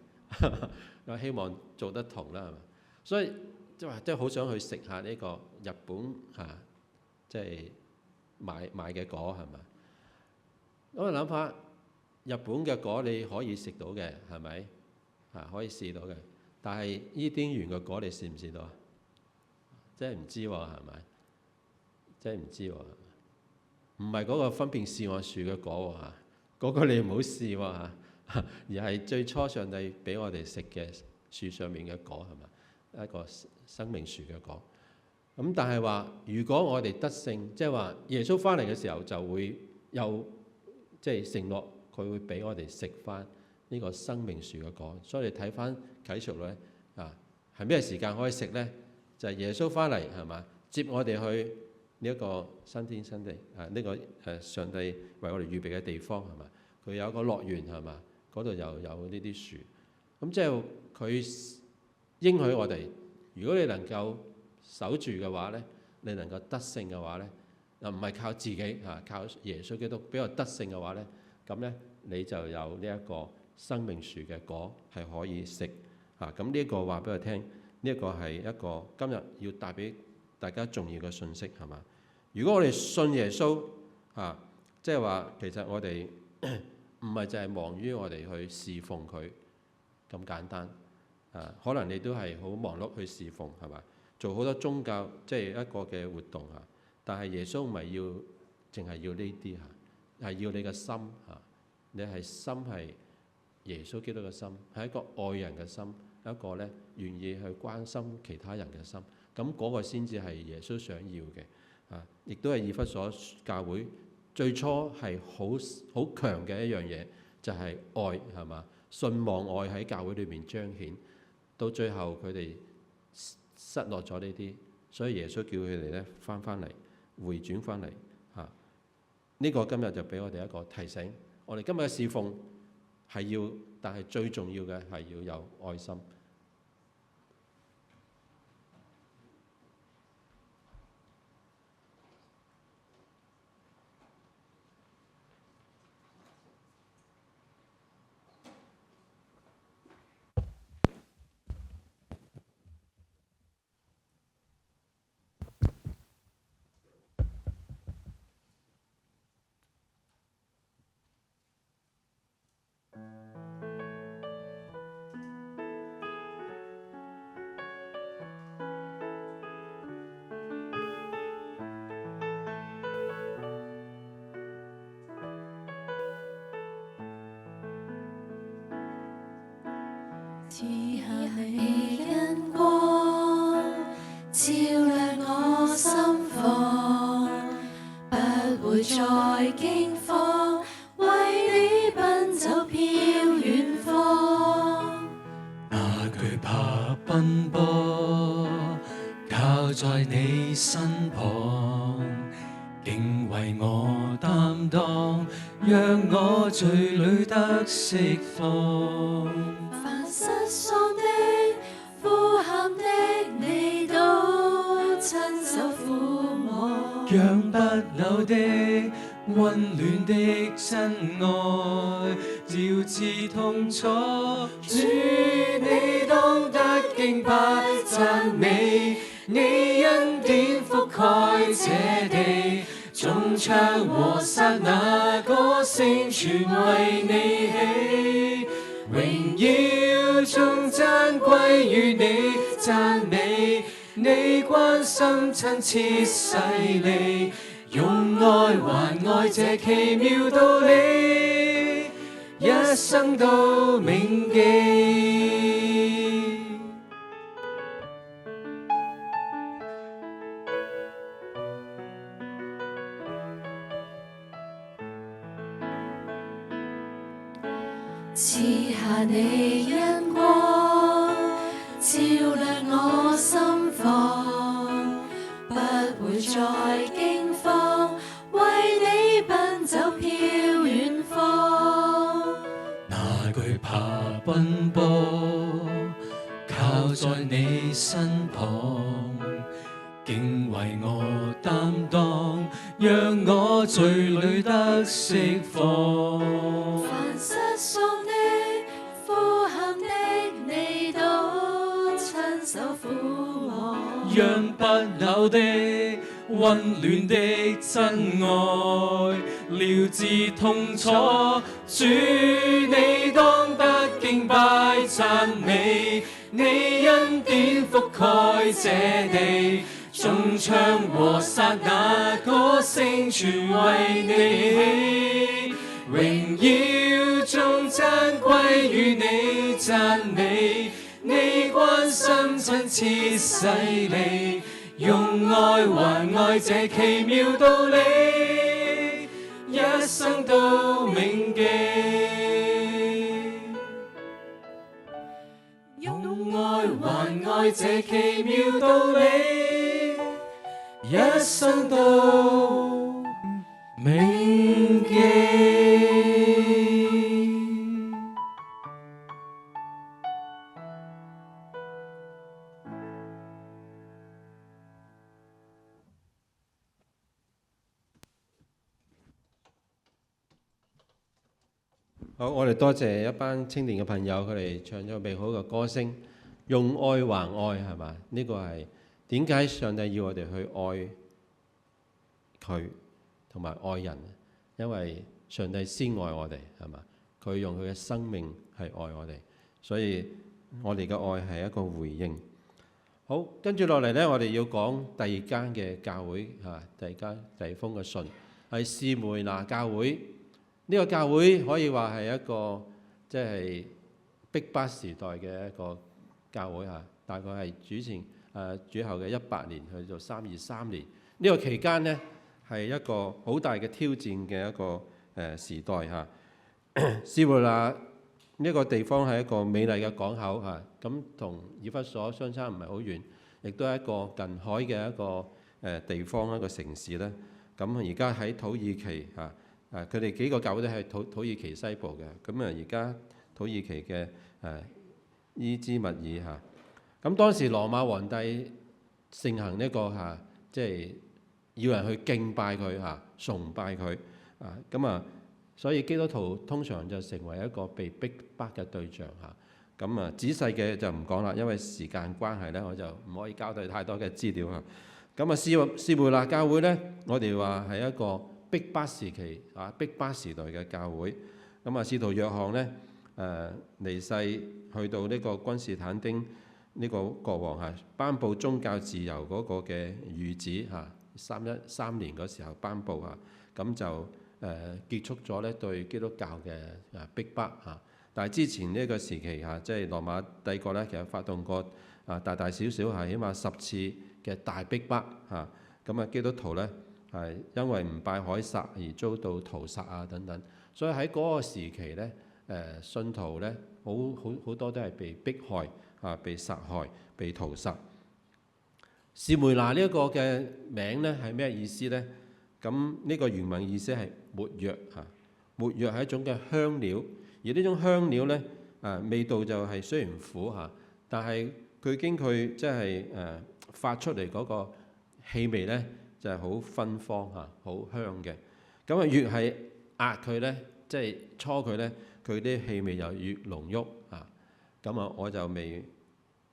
我希望做得同啦，係咪？所以即係好想去食下呢個日本嚇，即係買嘅果，係咪？咁我諗下，日本嘅果你可以食到嘅，係咪？可以試到嘅，但係伊甸園嘅果你試唔試到啊？真係唔知喎，係咪？真係唔知喎，唔係嗰個分辨善惡樹嘅果喎嚇，嗰個你唔好試喎嚇，而係最初上帝俾我哋食嘅樹上面嘅果，係咪？一個生命樹嘅果。咁但係話，如果我哋得勝，即係話耶穌翻嚟嘅時候就會有即係承諾，佢會俾我哋食翻呢個生命樹嘅果。所以你睇翻啟示錄咧係咩時間可以食咧？就係耶穌翻嚟係嘛，接我哋去呢一個新天新地呢個上帝為我哋預備嘅地方係嘛？佢有一個樂園係嘛？嗰度又有呢啲樹。咁即係佢應許我哋，如果你能夠守住嘅話咧，你能夠得勝嘅話咧，又唔係靠自己靠耶穌基督俾我得勝嘅話咧，咁咧你就有呢一個生命樹嘅果係可以食咁呢一個話俾我聽，呢一個係一個今日要帶俾大家重要嘅信息係嘛？如果我哋信耶穌即係話其實我哋唔係就係忙於我哋去侍奉佢咁簡單可能你都係好忙碌去侍奉係嘛？做好多宗教即係一個嘅活動但係耶穌唔係要淨係要呢啲係要你嘅心你係心係耶穌基督嘅心，係一個愛人嘅心，一個咧願意去關心其他人嘅心，咁嗰個先至係耶穌想要嘅亦都係以弗所教會最初係好強嘅一樣嘢，就係愛係嘛？信望愛喺教會裏面彰顯，到最後佢哋失落咗呢啲，所以耶穌叫佢哋咧翻嚟，回轉翻嚟呢個今日就俾我哋一個提醒，我哋今日嘅侍奉係要，但係最重要嘅係要有愛心。賜下你恩光，照亮我心房，不會再驚慌，為你奔走飄遠方。哪懼怕奔波，靠在你身旁，竟為我擔當，讓我罪裏得釋放。失喪的、呼喊的，你都親手撫摸，讓不朽的、溫暖的真愛，調治痛楚。主，你當得敬拜讚美，你恩典覆蓋這地，眾唱和散那歌聲全為你起。榮耀頌讚歸於你，讚美你關心親切細膩，用愛還愛這奇妙道理，一生都銘記。賜下你恩光，照亮我心房，不會再驚慌，為你奔走飄遠方。哪懼怕奔波，靠在你身旁，竟為我擔當，讓我罪裏得釋放。凡失喪的、呼喊的，你都親手撫摸，讓不朽的、溫暖的真愛，療治痛楚。主，你當得敬拜讚美，你恩典覆蓋這地，眾唱和散那歌聲全為你起。榮耀頌讚歸於你，讚美你關心親切細膩，用愛還愛這奇妙道理，一生都銘記。用愛還愛這奇妙道理，一生都銘記。好，我哋多謝一班青年嘅朋友，佢哋唱咗美好嘅歌聲，用愛還愛，係嘛？呢個係點解上帝要我哋去愛佢同埋愛人？因為上帝先愛我哋，係嘛？佢用佢嘅生命係愛我哋，所以我哋嘅愛係一個回應。好，跟住落嚟呢，我哋要講第二間嘅教會嚇，第二封嘅信係士梅拿教會。呢個教會可以話係一個即係逼迫時代嘅一個教會嚇，大概係主後嘅18年去到323年。呢個期間呢，係一個好大嘅挑戰嘅一個時代嚇。士梅拿呢個地方係一個美麗嘅港口嚇，咁同以弗所相差唔係好遠，亦都係一個近海嘅一個地方，一個城市咧。咁而家喺土耳其嚇。佢哋幾個教會都係土耳其西部嘅，咁而家土耳其嘅伊茲密爾嚇，咁當時羅馬皇帝盛行呢個嚇，即係要人去敬拜佢嚇，崇拜佢所以基督徒通常就成為一個被逼迫嘅對象嚇。仔細嘅就唔講啦，因為時間關係咧，我就唔可以交代太多嘅資料嚇。士梅拿教會咧，我哋話係一個逼迫時期逼迫時代嘅教會。使徒約翰咧離世，去到呢個君士坦丁呢個國王頒布宗教自由嗰個嘅諭旨313年嗰時候頒布咁就結束咗咧對基督教嘅逼迫但係之前呢個時期即係羅馬帝國咧，其實發動過大大小小起碼10次嘅大逼迫基督徒咧係因為唔拜凱撒而遭到屠殺等等，所以喺嗰個時期咧，信徒咧好多都係被迫害被殺害、被屠殺。士梅拿呢一個嘅名咧係咩意思咧？咁呢個原文意思係沒藥沒藥係一種嘅香料，而呢種香料咧味道就係雖然苦但係佢經佢即係發出嚟嗰個氣味咧，就係好芬芳好香嘅。越係壓佢咧，即係搓佢咧，佢啲氣味就越濃郁我就未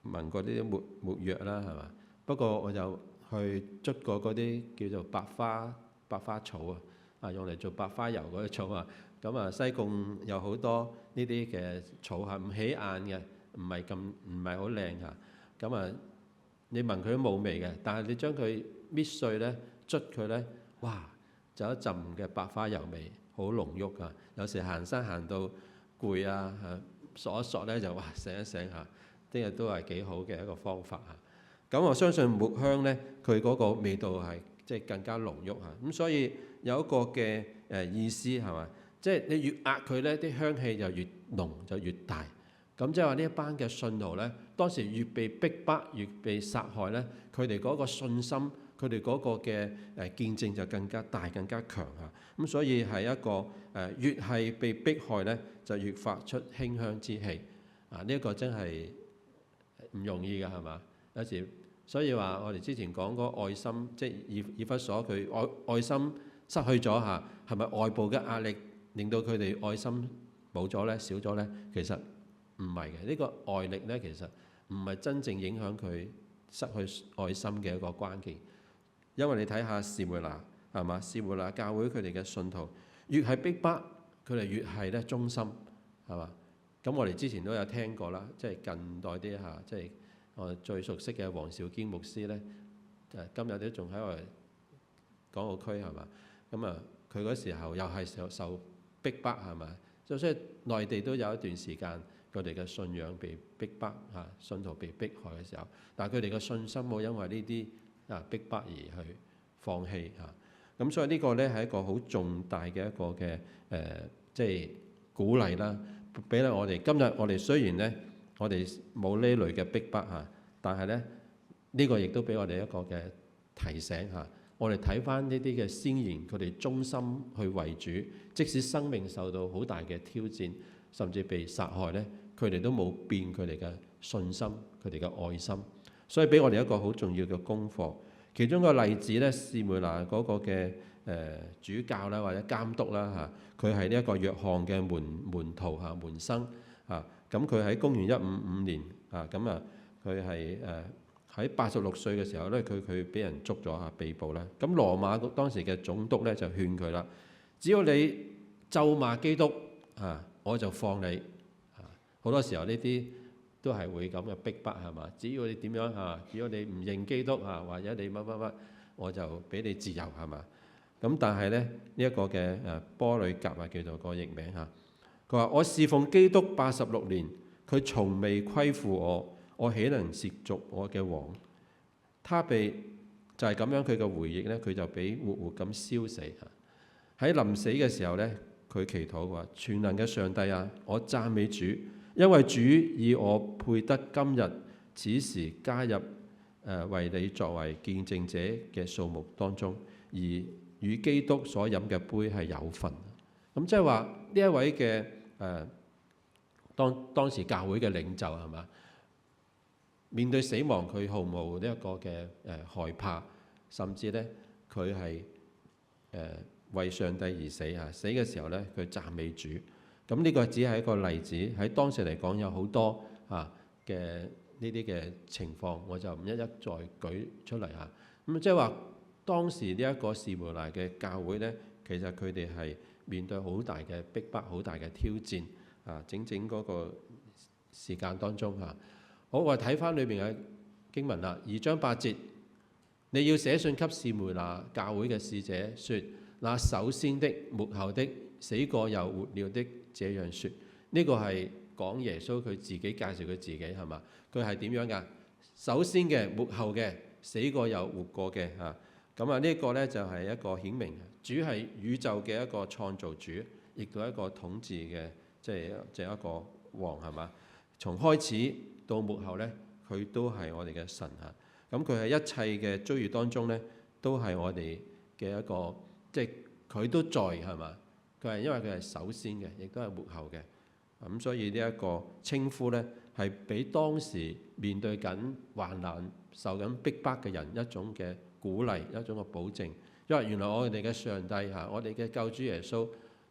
聞過呢啲沒藥啦，係嘛？不過我就去捽過嗰啲叫做百花草用嚟做百花油嗰啲草西貢有好多呢啲嘅草唔起眼嘅，唔係好靚你聞佢都冇味嘅，但係你將佢搣碎咧，捽佢咧，哇！就一陣嘅百花油味，好濃郁有時行山行到攰索一索咧就哇醒一醒聽日都係幾好嘅一個方法我相信抹香咧，佢嗰個味道係即係更加濃郁咁所以有一個嘅意思係嘛？即係你越壓佢咧，啲香氣就越濃就越大。咁即係話呢一班嘅信徒咧，當時越被逼迫、越被殺害咧，佢哋嗰個信心、佢哋嗰個嘅見證就更加大、更加強咁所以係一個越係被迫害咧，就越發出馨香之氣呢一個真係唔容易㗎，係嘛？有時所以話我哋之前講嗰個愛心，即係以弗所佢愛心失去咗係咪外部嘅壓力令到佢哋愛心冇咗咧、少咗咧？其實唔係嘅，呢個外力咧，其實唔係真正影響佢失去愛心嘅一個關鍵。因為你睇下士梅拿係嘛？士梅拿教會佢哋嘅信徒越係逼迫，佢哋越係咧忠心係嘛？咁我哋之前都有聽過啦，即係近代啲即係我最熟悉嘅黃兆堅牧師咧，今日都仲喺我哋港澳區係嘛？佢嗰時候又係受逼迫係嘛？所以內地都有一段時間，佢哋嘅信仰被逼迫信徒被迫害嘅時候，但係佢哋嘅信心冇因為呢啲逼迫而去放棄嚇。咁所以呢個咧係一個好重大嘅一個嘅即係鼓勵啦，俾咧我哋今日我哋雖然咧我哋冇呢類嘅逼迫嚇，但係咧呢個亦都俾我哋一個嘅提醒嚇。我哋睇翻呢啲嘅先賢，佢哋忠心去為主，即使生命受到好大嘅挑戰，甚至被殺害咧，佢哋都冇變佢哋嘅信心，佢哋嘅愛心。所以俾我哋一個好重要嘅功課。其中一個例子咧，士梅拿嗰個嘅主教啦，或者監督啦嚇，佢係呢一個約翰嘅門徒嚇門生嚇。咁佢喺公元155年啊，咁啊佢係喺86歲嘅時候咧，佢俾人捉咗嚇，被捕啦。咁羅馬當時嘅總督咧就勸佢啦：只要你咒罵基督嚇，我就放你嚇。好多時候呢啲都係會咁嘅逼迫係嘛？只要你點樣嚇，只要你唔認基督嚇，或者你乜，我就俾你自由係嘛？咁但係咧呢一個嘅波呂革啊，叫做個譯名嚇。佢話：我侍奉基督86年，佢從未虧負我，我豈能褻瀆我嘅王？他被就係咁樣，佢嘅回憶咧，佢就俾活活咁燒死嚇。喺臨死嘅時候咧，佢祈禱話：全能嘅上帝啊，我讚美主。因為主以我配得今日此時加入為你作為見證者嘅數目當中，而與基督所飲嘅杯係有份。咁即係話呢一位嘅當時教會嘅領袖係嘛？面對死亡佢毫無呢一個嘅害怕，甚至咧佢係為上帝而死嚇。死嘅時候咧，佢讚美主。咁呢個只係一個例子，喺當時嚟講有好多嘅呢啲嘅情況，我就唔一一再舉出嚟嚇。咁即係話當時呢一個士梅拿嘅教會咧，其實佢哋係面對好大嘅逼迫、好大嘅挑戰啊！整嗰個時間當中嚇。好，我哋睇翻裏邊嘅經文啦，2章8節，你要寫信給士梅拿教會嘅使者，説：那首先的、末後的、死過又活了的。這樣説，呢個係講耶穌佢自己介紹佢自己係嘛？佢係點樣㗎？首先嘅、末後嘅、死過又活過嘅嚇。咁啊呢個咧就係一個顯明，主係宇宙嘅一個創造主，亦都係一個統治嘅，即係一個王係嘛？從開始到末後咧，佢都係我哋嘅神嚇。咁佢喺一切嘅遭遇當中咧，都係我哋嘅一個，即係佢都在係嘛？佢係因為佢係首先嘅，亦都係末後嘅。咁所以呢一個稱呼咧，係俾當時面對緊患難、受緊逼迫嘅人一種嘅鼓勵，一種嘅保證。因為原來我哋嘅上帝嚇，我哋嘅救主耶穌，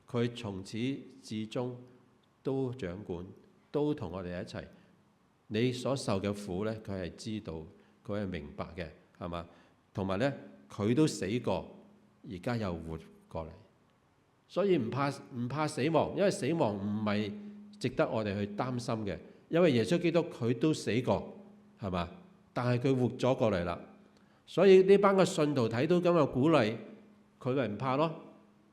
佢從始至終都掌管，都同我哋一齊。你所受嘅苦咧，佢係知道，佢係明白嘅，係嘛？同埋咧，佢都死過，而家又活過嚟。所以唔怕死亡，因為死亡唔係值得我哋去擔心嘅，因為耶穌基督佢都死過，係嘛？但係佢活咗過嚟啦。所以呢班嘅信徒睇到咁嘅鼓勵，佢咪唔怕咯？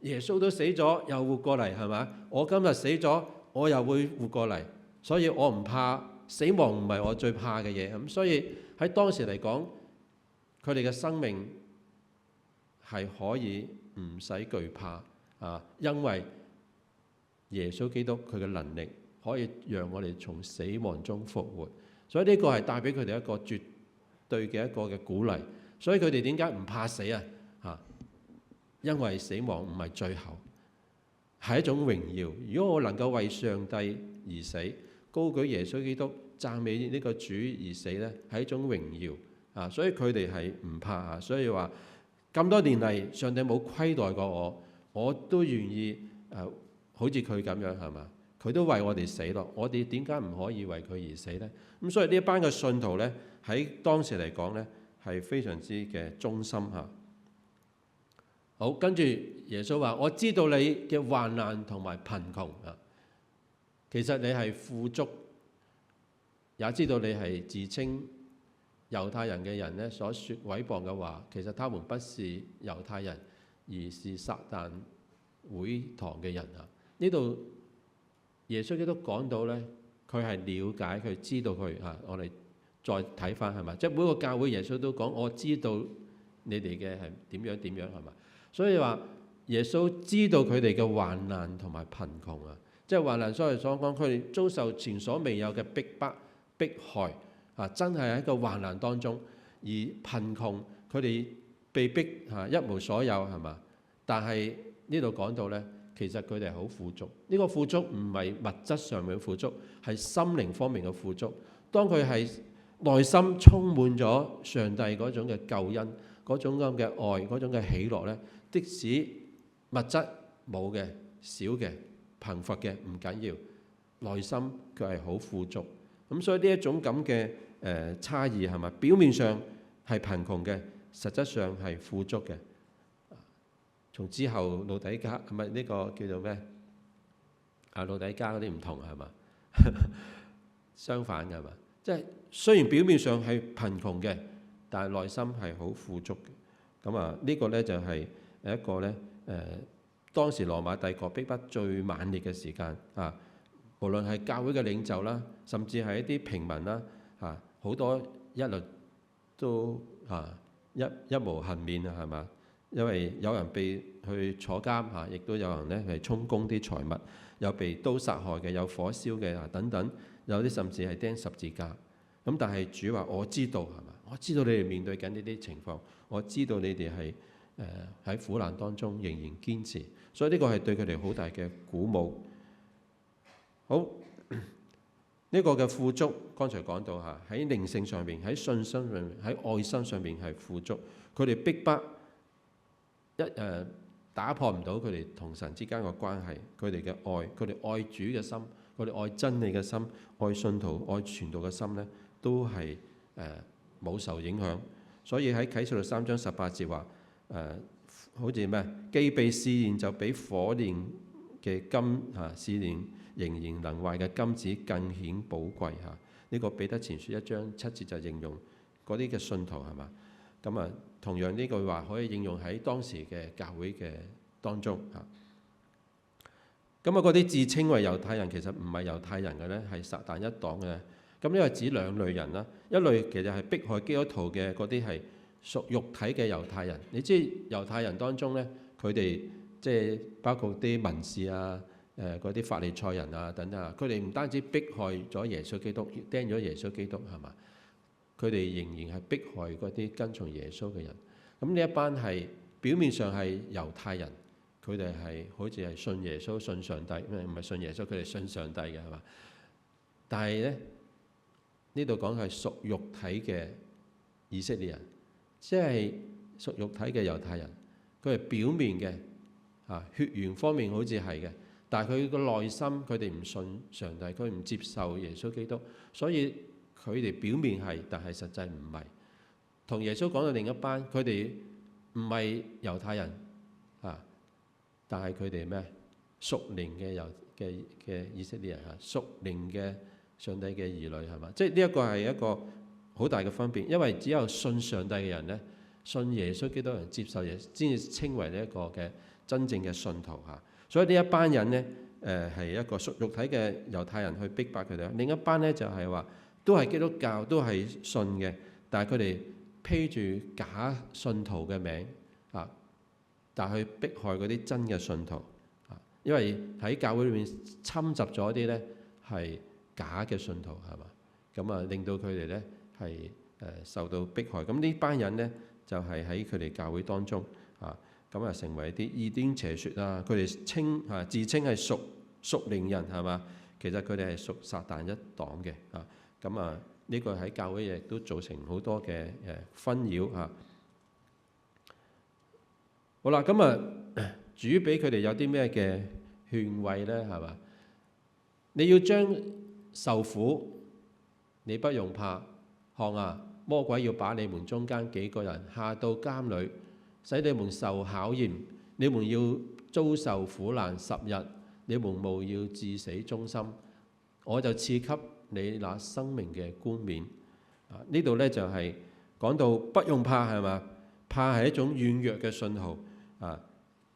耶穌都死咗又活過嚟，係嘛？我今日死咗，我又會活過嚟，所以我唔怕死亡，唔係我最怕嘅嘢。咁所以喺當時嚟講，佢哋嘅生命係可以唔使懼怕。因為耶穌基督佢嘅能力可以讓我哋從死亡中復活，所以呢個係帶俾佢哋一個絕對嘅一個嘅鼓勵。所以佢哋點解唔怕死啊？因為死亡唔係最後，係一種榮耀。如果我能夠為上帝而死，高舉耶穌基督，讚美呢個主而死咧，係一種榮耀。所以佢哋係唔怕。所以話咁多年嚟，上帝冇虧待過我。我都願意好似佢咁樣係嘛？佢都為我哋死咯，我哋點解唔可以為佢而死呢？咁所以呢一班嘅信徒呢，喺當時嚟講呢，係非常之嘅忠心嚇。好，跟住耶穌話：我知道你嘅患難同埋貧窮啊，其實你係富足，也知道你係自稱猶太人嘅人呢所説毀謗嘅話，其實他們不是猶太人，而是撒但會堂嘅人啊！呢度耶穌基督講到咧，佢係了解，佢知道佢我哋再睇翻係嘛？即係每個教會耶穌都講，我知道你哋嘅係點樣係嘛？所以話耶穌知道佢哋嘅患難同埋貧窮啊，即係患難所講，佢哋遭受前所未有嘅逼迫害啊，真係喺個患難當中，而貧窮佢哋被逼一無所有係嘛？但係呢度講到呢，其實佢哋係好富足。呢個富足唔係物質上面嘅富足，係心靈方面嘅富足。當佢係內心充滿咗上帝嗰種嘅救恩、嗰種咁嘅愛、嗰種嘅喜樂呢，即使物質冇嘅、少嘅、貧乏嘅唔緊要，內心佢係好富足。咁所以呢一種咁嘅差異係咪？表面上係貧窮嘅，實質上係富足嘅。從之後老底嘉唔係呢個叫做咩？老底嘉嗰啲唔同係嘛？相反嘅係嘛？即係雖然表面上係貧窮嘅，但係內心係好富足嘅。咁呢個呢就係一個呢當時羅馬帝國逼迫最猛烈嘅時間啊！無論係教會嘅領袖啦，甚至係一啲平民啦，好多一律都一無幸免啊，係嘛？因為有人被去坐監亦都有人呢係充公啲財物，有被刀殺害嘅，有火燒嘅等等，有啲甚至係釘十字架。咁但係主話：我知道係嘛？我知道你哋面對緊呢啲情況，我知道你哋係喺苦難當中仍然堅持，所以呢個係對佢哋好大嘅鼓舞。好，呢個嘅富足，剛才講到喺靈性上面、喺信心上面、喺愛心上面係富足。佢哋逼迫打破唔到佢哋同神之間嘅關係，佢哋嘅愛，佢哋愛主嘅心，佢哋愛真理嘅心，愛信徒、愛傳道嘅心呢，都係冇受影響。所以喺啟示錄3章18節話好似咩？既被試驗就比火煉嘅金試驗仍然能壞嘅金子更顯寶貴嚇。呢個彼得前書1章7節就形容嗰啲嘅信徒係嘛？咁同樣呢句話可以應用喺當時嘅教會嘅當中嚇。咁嗰啲自稱為猶太人，其實唔係猶太人嘅呢，係撒但一黨嘅。咁呢個指兩類人啦，一類其實係迫害基督徒嘅嗰啲係屬肉體嘅猶太人。你知猶太人當中呢，佢哋即係包括啲文士嗰啲法利賽人等等，佢哋唔單止迫害咗耶穌基督，釘咗耶穌基督係嘛？佢哋仍然係迫害嗰啲跟從耶穌嘅人。咁呢一班係表面上係猶太人，佢哋係好似係信耶穌、信上帝，唔係信耶穌，佢哋信上帝嘅係嘛？但係呢度講係屬肉體嘅以色列人，即係屬肉體嘅猶太人，佢係表面嘅血緣方面好似係嘅，但係佢個內心佢哋唔信上帝，佢唔接受耶穌基督，所以佢哋表面係，但係實際唔係。同耶穌講到另一班，佢哋唔係猶太人但係佢哋咩？屬靈嘅以色列人屬靈嘅上帝嘅兒女係嘛？即係呢一個係一個好大嘅分別，因為只有信上帝嘅人呢，信耶穌基督人接受耶穌，先至稱為呢一個嘅真正嘅信徒嚇。所以呢一班人呢，係一個屬肉體嘅猶太人去逼迫佢哋，另一班呢，就係話都係基督教，都係信嘅，但係佢哋披住假信徒嘅名但係去迫害嗰啲真嘅信徒因為喺教會裏面侵襲咗啲呢係假嘅信徒係嘛？咁令到佢哋呢係受到迫害。咁呢班人呢，就係喺佢哋教會當中咁成為啲異端邪説佢哋自稱係屬靈人係嘛？其實佢哋係屬撒但一黨嘅呢個喺教會亦都造成好多嘅紛擾好啦，主俾佢哋有啲咩嘅勸慰呢？係嘛？你要將受苦，你不用怕。看魔鬼要把你們中間幾個人下到監裏，使你們受考驗。你們要遭受苦難10日，你們務要至死忠心，我就賜給你那生命嘅冠冕。呢度呢，就係講到不用怕係嘛？怕係一種軟弱嘅信號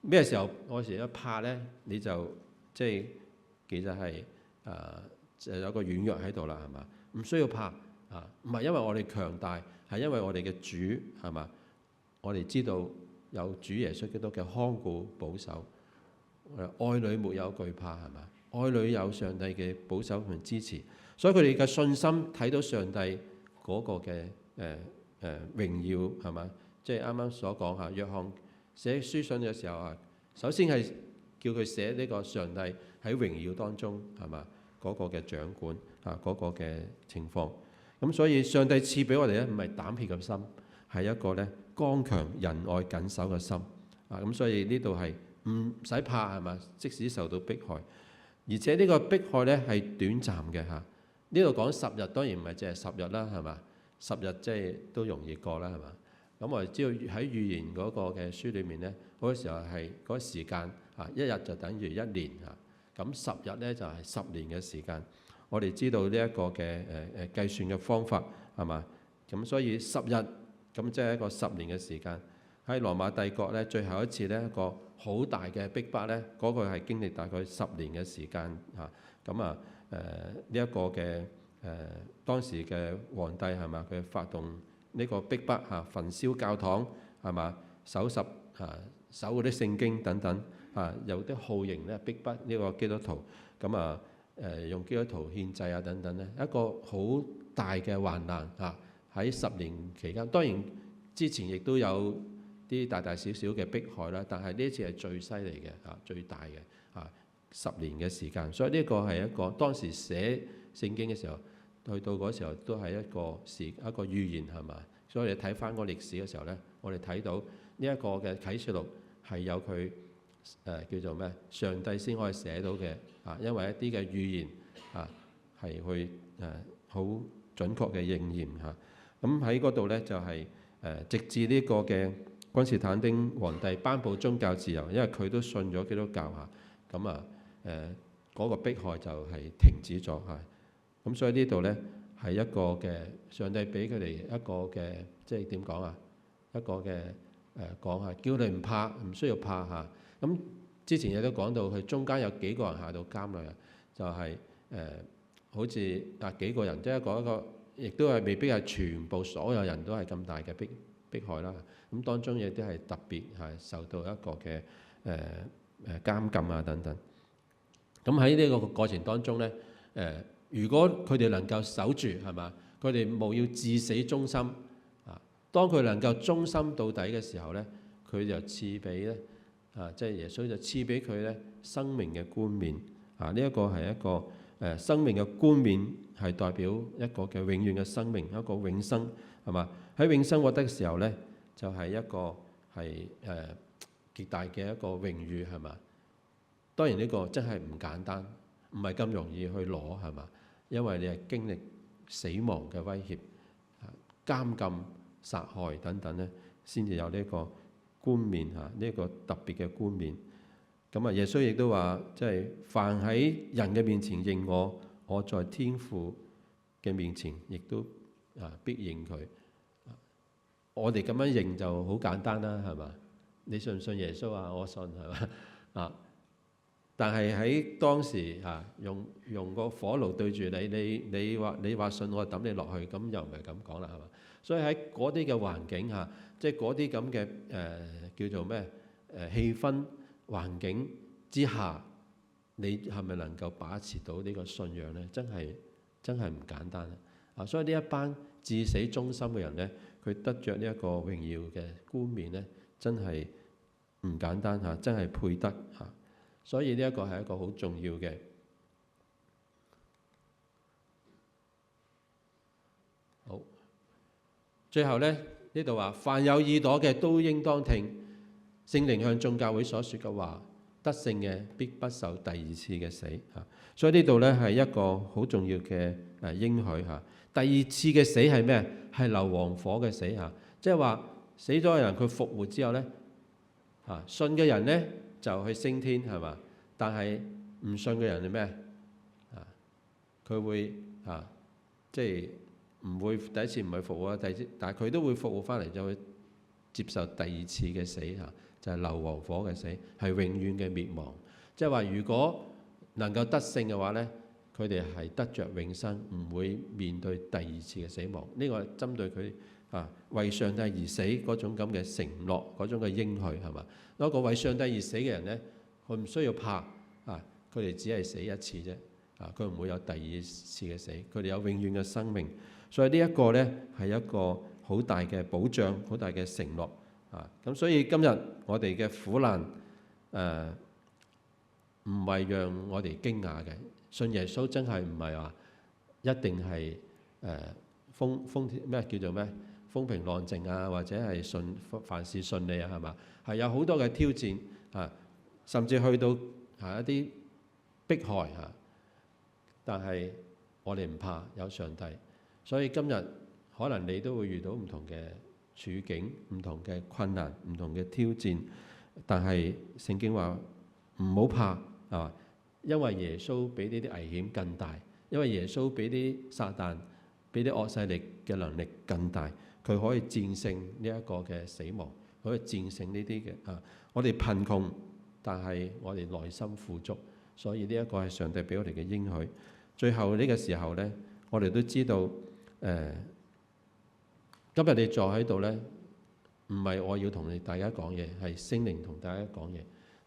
咩時候我時一怕呢？你就即係其實係就有個軟弱喺度啦係嘛？唔需要怕唔係因為我哋強大，係因為我哋嘅主係嘛？我哋知道有主耶穌基督嘅看顧保守，愛裏沒有懼怕係嘛？愛裏有上帝嘅保守同支持，所以佢哋嘅信心睇到上帝嗰個嘅榮耀係嘛？即係啱啱所講嚇，約翰寫書信嘅時候啊，首先係叫佢寫呢個上帝喺榮耀當中係嘛？嗰個嘅掌管嗰個嘅情況。咁所以上帝賜俾我哋咧，唔係膽怯嘅心，係一個咧剛強仁愛緊守嘅心。咁所以呢度係唔使怕係嘛？即使受到迫害，而且呢個迫害咧係短暫嘅嚇。呢度講10日，當然唔係淨係10日啦，係嘛？10日即係都容易過啦，係嘛？咁我哋知道喺預言嗰個嘅書裏面咧，嗰個時候係嗰個時間一日就等於1年嚇。咁10日咧就係10年嘅時間。我哋知道呢一個嘅計算嘅方法係嘛？咁所以10日咁即係一個10年嘅時間。喺羅馬帝國咧，最後一次咧一個好大嘅逼迫咧，嗰個係經歷大概10年嘅時間嚇。咁呢一個嘅當時嘅皇帝係嘛？佢發動呢個逼迫嚇，焚燒教堂係嘛？守嗰啲聖經等等有啲酷刑咧逼迫呢個基督徒咁用基督徒獻祭等等咧，一個好大嘅患難喺10年期間。當然之前亦都有啲大大小小嘅迫害啦，但係呢一次係最犀利嘅最大嘅10年嘅時間。所以呢個係一個當時寫聖經嘅時候，去到嗰時候都係一個預言係嘛？所以你睇翻個歷史嘅時候咧，我哋睇到呢一個嘅啟示錄係有佢叫做咩？上帝先可以寫到嘅因為一啲嘅預言係去好準確嘅應驗嚇。咁喺嗰度咧就係直至呢個嘅君士坦丁皇帝頒布宗教自由，因為佢都信咗基督教嚇。咁嗰個迫害就係停止咗嚇。咁所以呢度咧係一個嘅上帝俾佢哋一個嘅即係點講一個嘅講叫你唔怕，唔需要怕嚇。咁之前亦都講到佢中間有幾個人下到監裏就係好似幾個人，即係一個，亦都係未必係全部所有人都係咁大嘅迫害啦。咁當中亦都係特別係受到一個嘅監禁等等。咁喺呢個過程當中咧，如果佢哋能夠守住係嘛，佢哋務要至死忠心當佢能夠忠心到底嘅時候咧，佢就賜俾咧即係耶穌就賜俾佢咧生命嘅冠冕呢一個係一個生命嘅冠冕，係代表一個嘅永遠嘅生命，一個永生係嘛？喺永生獲得嘅時候咧，就係一個係極大嘅一個榮譽係嘛？當然呢個真係唔簡單，唔係咁容易去攞係嘛？因為你係經歷死亡嘅威脅、監禁、殺害等等咧，先至有呢個冠冕呢個特別嘅冠冕。咁耶穌亦都話，即係凡喺人嘅面前認我，我在天父嘅面前亦都必認佢。我哋咁樣認就好簡單啦，係嘛？你信唔信耶穌啊？我信係嘛？但係喺當時用個火爐對住你話信我，抌你落去，咁又唔係咁講啦，係嘛？所以喺嗰啲嘅環境下，即係嗰啲咁嘅叫做咩氣氛環境之下，你係咪能夠把持到呢個信仰咧？真係唔簡單所以呢一班至死忠心嘅人咧，佢得着呢一個榮耀嘅冠冕咧，真係唔簡單真係配得所以呢一個係一個好重要嘅。好，最後咧呢度話，凡有耳朵嘅都應當聽，聖靈向眾教會所說嘅話，得勝嘅必不受第二次嘅死所以呢度咧係一個好重要嘅應許第二次嘅死係咩？係硫磺火嘅死即係話死咗嘅人佢復活之後咧信嘅人咧就去升天係嘛？但係唔信嘅人係咩？佢會即係唔會第一次唔係復活但係佢都會復活翻嚟，就會接受第二次嘅死就係硫磺火嘅死，係永遠嘅滅亡。即係話如果能夠得勝嘅話咧，佢哋係得着永生，唔會面對第二次嘅死亡。呢個係針對佢為上帝而死嗰種咁嘅承諾，嗰種嘅應許係嘛？一個為上帝而死嘅人呢，佢唔需要怕佢哋只係死一次啫，佢唔會有第二次嘅死，佢哋有永遠嘅生命。所以呢一個呢，係一個好大嘅保障，好大嘅承諾咁所以今日我哋嘅苦難唔係讓我哋驚訝嘅，信耶穌真係唔係話一定係咩叫做咩風平浪靜或者係凡事順利係嘛？係有好多嘅挑戰甚至去到一啲迫害但係我哋唔怕，有上帝。所以今日可能你都會遇到唔同嘅處境、唔同嘅困難、唔同嘅挑戰，但係聖經話唔好怕因為耶穌比呢啲危險更大，因為耶穌比啲撒旦、比啲惡勢力嘅能力更大，佢可以戰勝呢一個嘅死亡，可以戰勝呢啲嘅我哋貧窮，但係我哋內心富足，所以呢一個係上帝俾我哋嘅應許。最後呢個時候呢，我哋都知道今日你坐喺度呢，唔係我要同大家講嘢，係聖靈同大家講嘢。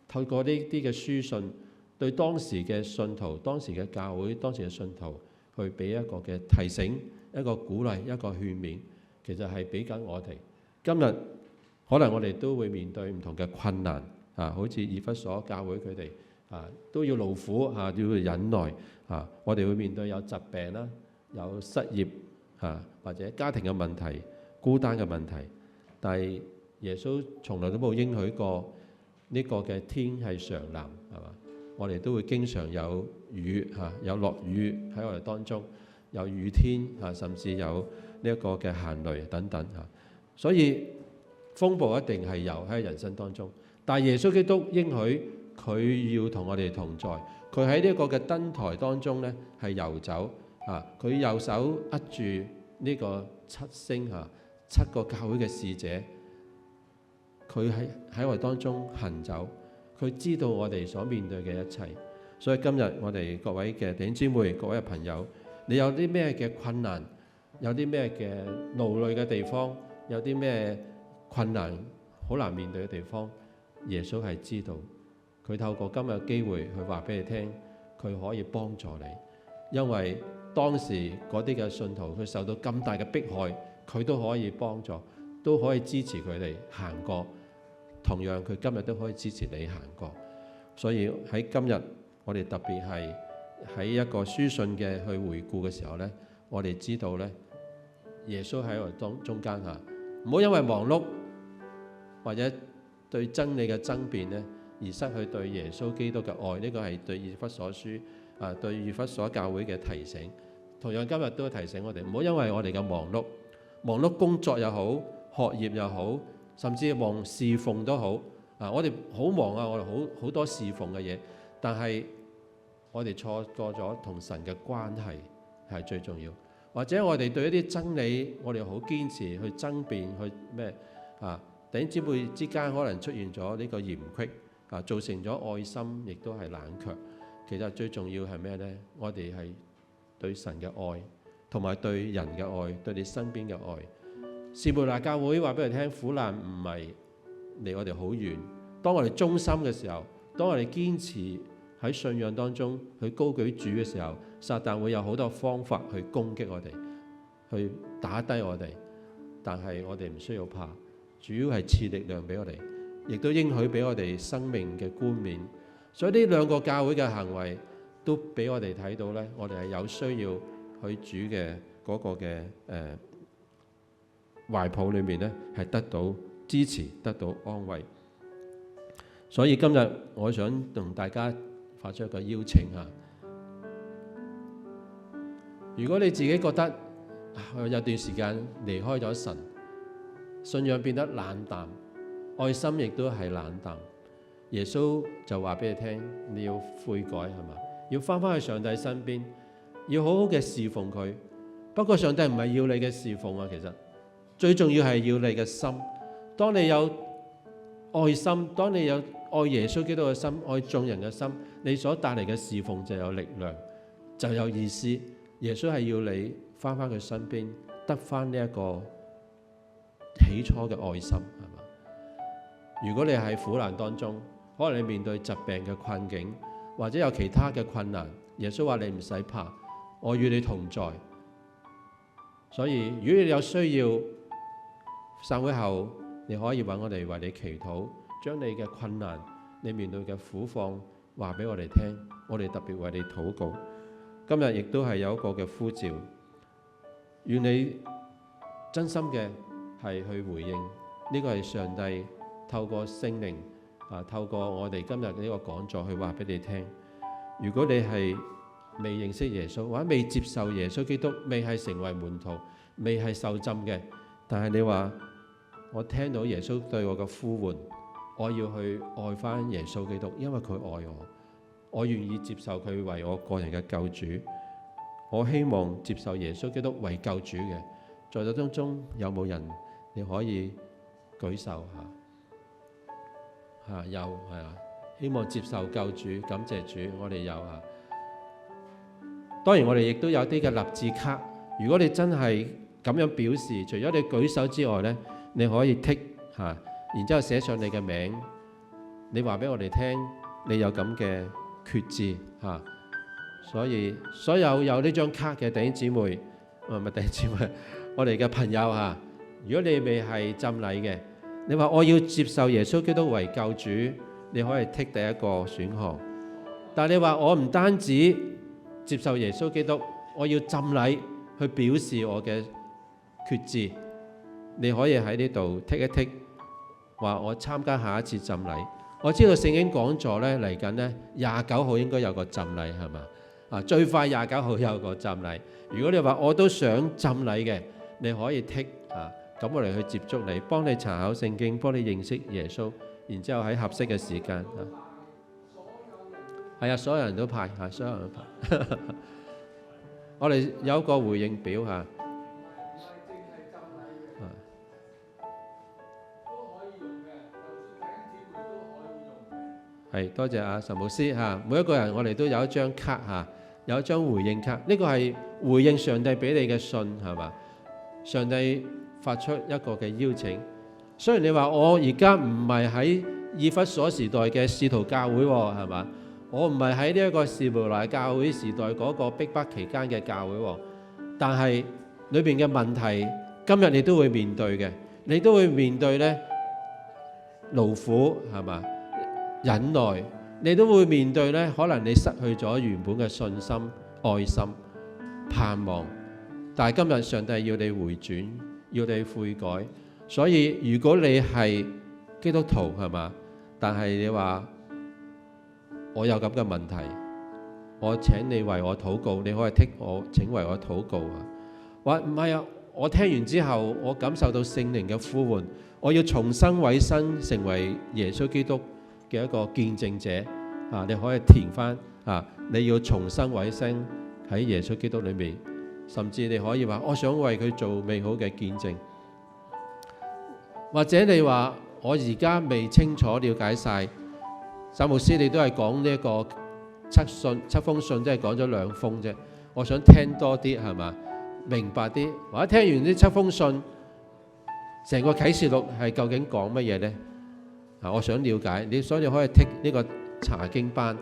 透過呢啲嘅書信，對當時嘅信徒、當時嘅教會、當時嘅信徒，去俾一個嘅提醒、一個鼓勵、一個勸勉，其實係俾緊我哋。今日可能我哋都會面對唔同嘅困難好似以弗所教會佢哋都要勞苦要忍耐我哋會面對有疾病啦、有失業或者家庭嘅問題、孤單嘅問題，但係耶穌從來都冇應許過呢個嘅天係常藍係嘛？我哋都會經常有雨有落雨喺我哋當中，有雨天甚至有呢一個嘅行雷等等所以風暴一定係有喺人生當中，但係耶穌基督應許佢要同我哋同在，佢喺呢一個嘅燈台當中呢係遊走佢右手握住呢個七星七個教會嘅使者，佢喺我哋當中行走，佢知道我哋所面對嘅一切。所以今日我哋各位嘅弟兄姊妹、各位嘅朋友，你有啲咩嘅困難，有啲咩嘅勞累嘅地方，有啲咩困難好難面對嘅地方，耶穌係知道，佢透過今日嘅機會去話俾你聽，佢可以幫助你。因為當時嗰啲嘅信徒佢受到咁大嘅迫害，佢都可以幫助，都可以支持佢哋行過。同樣佢今日都可以支持你行過。所以喺今日我哋特別係喺一個書信嘅去回顧嘅時候呢，我哋知道呢，耶穌喺我哋中間唔好因為忙碌或者對真理嘅爭辯呢，而失去對耶穌基督嘅愛。呢個係對以弗所書對以弗所教會嘅提醒。同樣今日都提醒我哋，唔好因為我哋嘅忙碌工作又好，學業又好，甚至忙侍奉都好我哋好忙我哋好多侍奉嘅嘢，但係我哋錯過咗同神嘅關係係最重要。或者我哋對一啲真理，我哋好堅持去爭辯去咩弟兄姊妹之間可能出現咗呢個嫌隙造成咗愛心亦都係冷卻。其實最重要係咩呢？我哋係對神嘅愛，同埋對人嘅愛，對你身邊嘅愛。士每拿教會話俾你聽，苦難唔係離我哋好遠。當我哋忠心嘅時候，當我哋堅持喺信仰當中去高舉主嘅時候，撒旦會有好多方法去攻擊我哋，去打低我哋。但係我哋唔需要怕，主要係賜力量俾我哋，亦都應許俾我哋生命嘅冠冕。所以呢兩個教會嘅行為都俾我哋睇到呢，我哋係有需要去主嘅嗰個嘅懷抱裏面呢，係得到支持，得到安慰。所以今日我想同大家發出一個邀請如果你自己覺得有段時間離開咗神，信仰變得冷淡，愛心亦都係冷淡，耶穌就話俾你聽，你要悔改係嘛？要翻返去上帝身邊，要好好嘅侍奉佢。不過上帝唔係要你嘅侍奉其實最重要係要你嘅心。當你有愛心，當你有愛耶穌基督嘅心，愛眾人嘅心，你所帶嚟嘅侍奉就有力量。就有意思。耶穌係要你翻返佢身邊，得翻呢一個起初嘅愛心，係嘛？如果你喺苦難當中，可能你面對疾病嘅困境，或者有其他嘅困難，耶穌話你唔使怕，我與你同在。所以如果你有需要，散會後你可以揾我哋為你祈禱，將你嘅困難、你面對嘅苦況話俾我哋聽，我哋特別為你禱告。今日亦都係有一個嘅呼召，願你真心嘅係去回應，呢個係上帝透過聖靈透過我哋今日嘅呢個講座去話俾你聽。如果你係未認識耶穌，或者未接受耶穌基督，未係成為門徒，未係受浸嘅，但係你話我聽到耶穌對我嘅呼喚，我要去愛翻耶穌基督，因為佢愛我，我願意接受佢為我個人嘅救主，我希望接受耶穌基督為救主嘅，在座當中有冇人你可以舉手下？有係啊，希望接受救主，感謝主，我哋有啊。當然我哋亦都有啲嘅立志卡，如果你真係咁樣表示，除咗你舉手之外呢，你可以剔嚇，然之後寫上你嘅名，你話俾我哋聽，你有咁嘅決志嚇。所以所有有呢張卡嘅弟兄姊妹，唔係弟兄姊妹，我哋嘅朋友嚇，如果你未係浸禮嘅，你話我要接受耶穌基督為救主，你可以剔第一個選項。但係你話我唔單止接受耶穌基督，我要浸禮去表示我嘅決志，你可以喺呢度剔一剔，話我參加下一次浸禮。我知道聖經講座呢嚟緊呢29號應該有個浸禮係嘛？最快29號有個浸禮。如果你話我都想浸禮嘅，你可以剔咁我哋去接觸你，幫你查考聖經，幫你認識耶穌，然之後喺合適嘅時間係啊，所有人都派嚇，所有人都派。我哋有個回應表嚇，係多謝阿陳牧師嚇。每一個人我哋都有一張卡嚇，有一張回應卡。呢個係回應上帝俾你嘅信係嘛？上帝發出一個嘅邀請。雖然你話我而家唔係喺以弗所時代嘅使徒教會喎，係嘛？我唔係喺呢一個士無賴教會時代嗰個逼迫期間嘅教會喎，但係裏邊嘅問題，今日你都會面對嘅，你都會面對呢勞苦係嘛？忍耐，你都會面對呢，可能你失去咗原本嘅信心、愛心、盼望，但係今日上帝要你回轉，要你悔改，所以如果你係基督徒係嘛？但係你話我有咁嘅問題，我請你為我禱告，你可以剔我請為我禱告啊！話唔係啊，我聽完之後，我感受到聖靈嘅呼喚，我要重新委身成為耶穌基督嘅一個見證者啊！你可以填翻啊，你要重新委身喺耶穌基督裏面，甚至你可以話我想為佢做美好嘅見證，或者你話我而家未清楚了解晒。沈牧師，你都係講呢一個七封信，即係講咗2封啫。我想聽多啲係嘛，明白啲。或者聽完呢7封信，成個啟示錄係究竟講乜嘢呢？我想了解你，所以你可以剔呢個查經班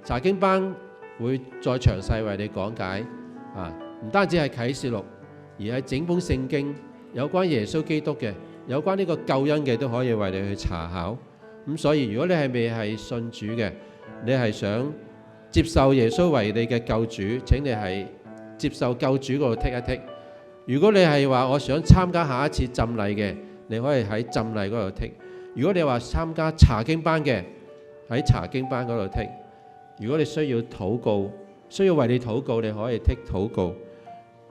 查經班會再詳細為你講解唔單止係啟示錄，而係整本聖經有關耶穌基督嘅，有關呢個救恩嘅，都可以為你去查考。咁所以如果你係未係信主嘅，你係想接受耶穌為你嘅救主，請你係接受救主嗰度剔一剔。如果你係話我想參加下一次浸禮嘅，你可以喺浸禮嗰度剔。如果你話參加查經班嘅，喺查經班嗰度剔。如果你需要禱告，需要為你禱告，你可以剔禱告。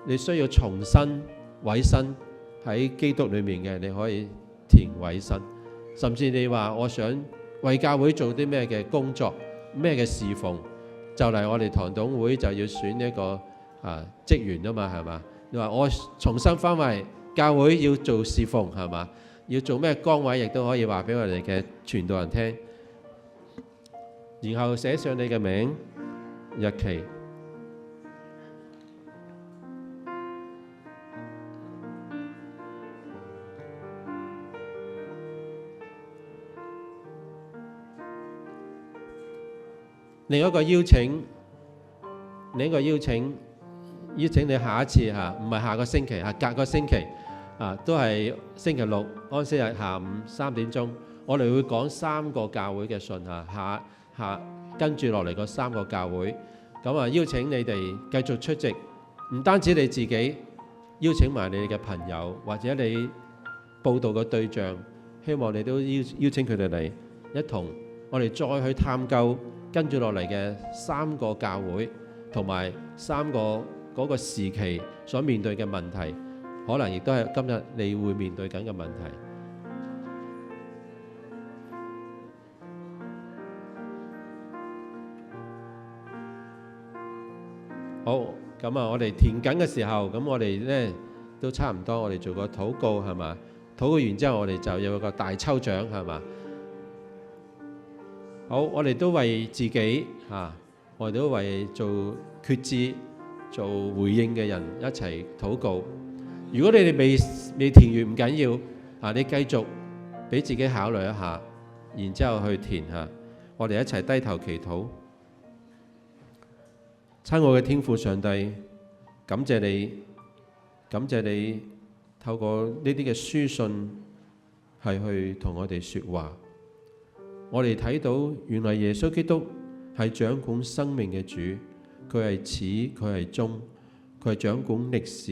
你需要重新委身喺基督裏面嘅，你可以填委身。甚至你話我想為教會做啲咩嘅工作，咩嘅侍奉，就嚟我哋堂董會就要選一個職員啊嘛，係嘛？你話我重新翻嚟教會要做侍奉係嘛？要做咩崗位，亦都可以話俾我哋嘅傳道人聽，然後寫上你嘅名、日期、另一個邀請你下一次嚇，唔係下個星期嚇，隔個星期都係星期六安息日下午3點鐘，我哋會講3個教會嘅信嚇，跟住落嚟嗰3個教會，咁邀請你哋繼續出席，唔單止你自己，邀請埋你哋嘅朋友或者你報道嘅對象，希望你都邀請佢哋嚟一同，我哋再去探究跟住落嚟嘅3個教會同埋3個嗰個時期所面對嘅問題，可能亦都係今日你會面對緊嘅問題。好，咁我哋填緊嘅時候，咁我哋呢都差唔多，我哋做個禱告係嘛？禱告完之後，我哋就有個大抽獎係嘛？好，我哋都為自己我哋都為做決志、做回應嘅人一齊禱告。如果你哋未填完唔緊要，你繼續俾自己考慮一下，然之後去填下。我哋一齊低頭祈禱。親愛嘅天父上帝，感謝你透過呢啲嘅書信係去同我哋說話。我哋睇到原來耶穌基督係掌管生命嘅主，佢係始，佢係終，佢係掌管歷史，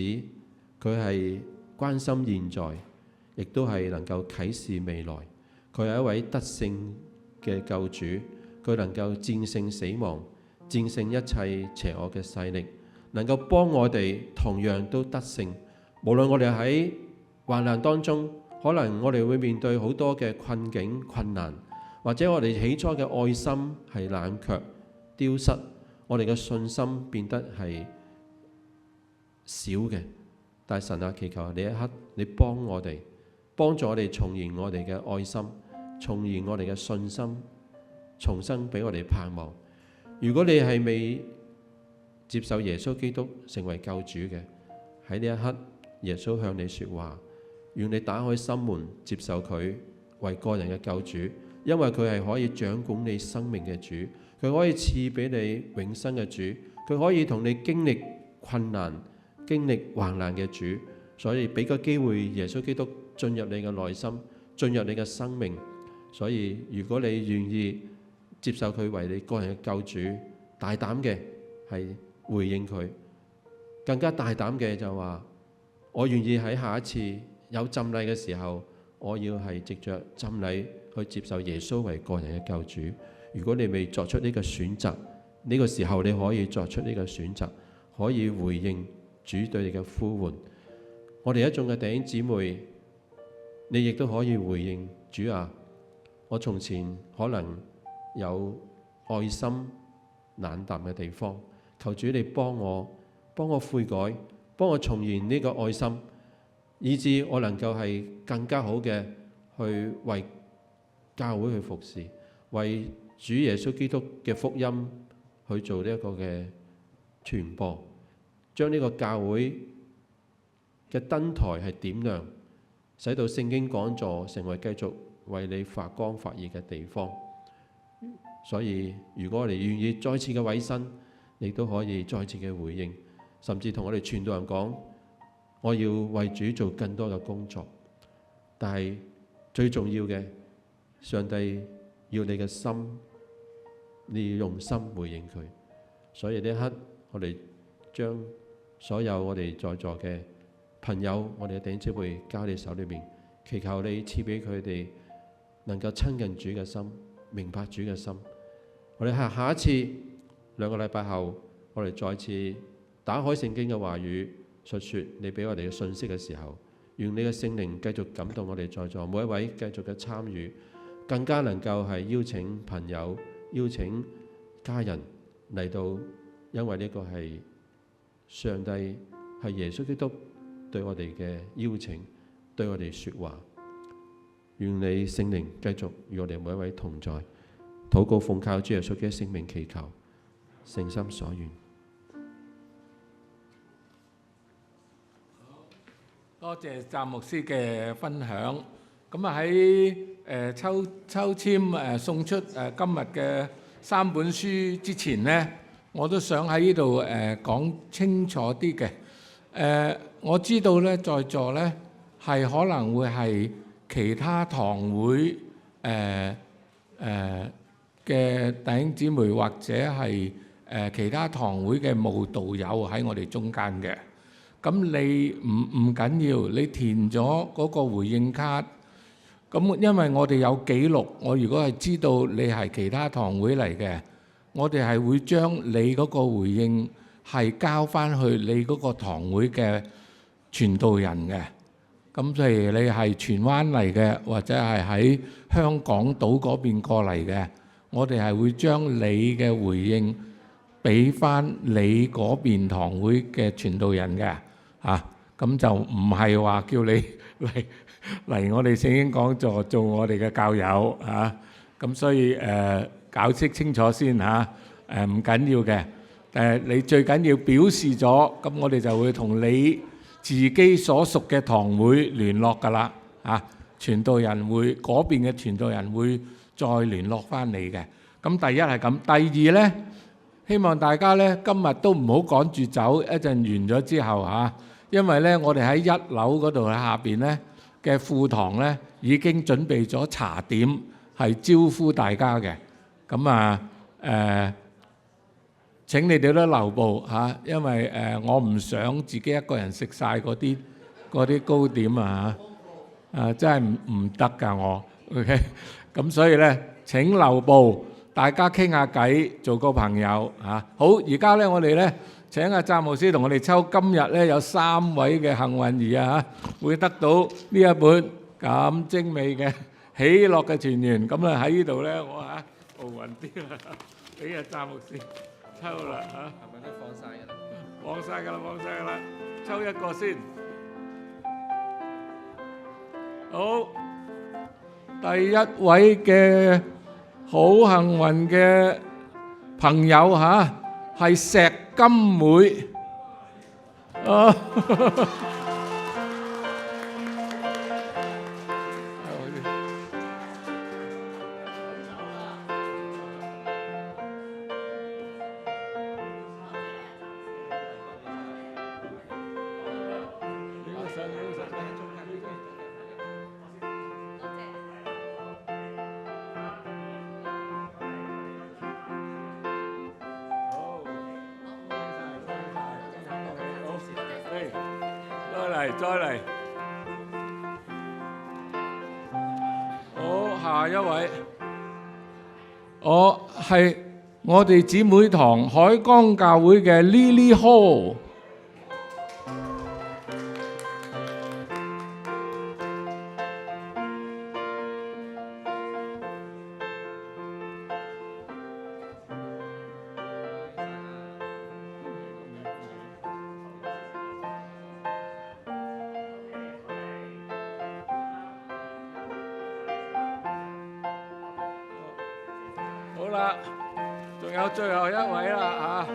佢係關心現在，亦都係能夠啟示未來。佢係一位得勝嘅救主，佢能夠戰勝死亡，戰勝一切邪惡嘅勢力，能夠幫我哋同樣都得勝。無論我哋喺患難當中，可能我哋會面對好多嘅困境困難，或者我哋起初嘅愛心係冷卻丟失，我哋嘅信心變得係少嘅。但係神啊，祈求你一刻你幫助我哋重燃我哋嘅愛心，重燃我哋嘅信心，重新俾我哋盼望。如果你係未接受耶穌基督成為救主嘅，喺呢一刻耶穌向你說話，願你打開心門接受佢為個人嘅救主，因為佢係可以掌管你生命嘅主，佢可以賜俾你永生嘅主，佢可以同你經歷困難經歷患難嘅主。所以俾個機會耶穌基督進入你嘅內心，進入你嘅生命。所以如果你願意接受佢為你個人嘅救主，大膽嘅係回應佢，更加大膽嘅就話我願意喺下一次有浸禮嘅時候，我要係藉着浸禮去接受耶穌為個人嘅救主。如果你未作出呢個選擇，呢個時候你可以作出呢個選擇，可以回應主對你嘅呼喚。我哋一眾嘅弟兄姊妹，你亦都可以回應主啊！我從前可能有愛心冷淡嘅地方，求主你幫我悔改，幫我重燃呢個愛心，以致我能夠係更加好嘅去為教會去服侍，為主耶穌基督嘅福音去做呢一個嘅傳播，將呢個教會嘅燈台係點亮，使到聖經講座成為繼續為你發光發熱嘅地方。所以如果我哋願意再次嘅委身，你都可以再次嘅回應，甚至同我哋傳道人講，我要為主做更多嘅工作。但係最重要嘅，上帝要你嘅心，你要用心回應佢。所以呢一刻，我哋將所有我哋在座嘅朋友，我哋嘅弟兄姊妹交你手裏面，祈求你賜俾佢哋能夠親近主嘅心，明白主嘅心。我哋下一次2個禮拜後，我哋再次打開聖經嘅話語，述說你俾我哋嘅信息嘅時候，願你嘅聖靈繼續感動我哋在座每一位繼續嘅參與，更加能夠係邀請朋友、邀請家人嚟到，因為呢個係上帝係耶穌基督對我哋嘅邀請，對我哋說話。願你聖靈繼續與我哋每一位同在。禱告奉靠主耶穌嘅聖名祈求，誠心所願。多謝湛牧師嘅分享。咁喺抽籤送出今日嘅3本書之前呢，我都想喺呢度講清楚啲嘅。我知道呢，在座呢係可能會係其他堂會嘅弟兄姊妹，或者係其他堂會嘅慕道友喺我哋中間嘅。咁你唔緊要，你填咗嗰個回應卡。咁因為我哋有記錄，我如果係知道你係其他堂會嚟嘅，我哋係會將你嗰個回應係交翻去你嗰個堂會嘅傳道人嘅。咁譬如你係荃灣嚟嘅，或者係喺香港島嗰邊過嚟嘅，我哋係會將你嘅回應俾翻你嗰邊堂會嘅傳道人嘅。咁就唔係話叫你嚟我哋聖經講座做我哋嘅教友咁所以搞清楚先唔緊要嘅。你最緊要表示咗，咁我哋就會同你自己所屬嘅堂會聯絡㗎啦。傳道人會嗰邊嘅傳道人會再聯絡翻你嘅。咁第一係咁，第二呢，希望大家呢今日都唔好趕住走，一陣完咗之後因為呢我哋喺1樓嗰度喺下邊呢嘅副堂呢已經準備咗茶點，係招呼大家嘅。咁請你哋都留步因為我唔想自己一個人食晒嗰啲糕點真係唔得㗎我。OK， 咁所以呢請留步，大家傾下偈，做個朋友好，而家呢我哋呢請阿詹牧師同我哋抽，今日呢有3位嘅幸運兒會得到呢一本咁精美嘅喜樂嘅泉源。咁喺呢度呢，我奧運啲啦，俾阿詹牧師抽啦係咪都放晒㗎啦？放晒㗎啦，抽一個先。好，第一位嘅好幸運嘅朋友係石金妹再嚟，好，下一位，係我哋姊妹堂海江教會嘅 Lily Hall。好啦，仲有最後一位啦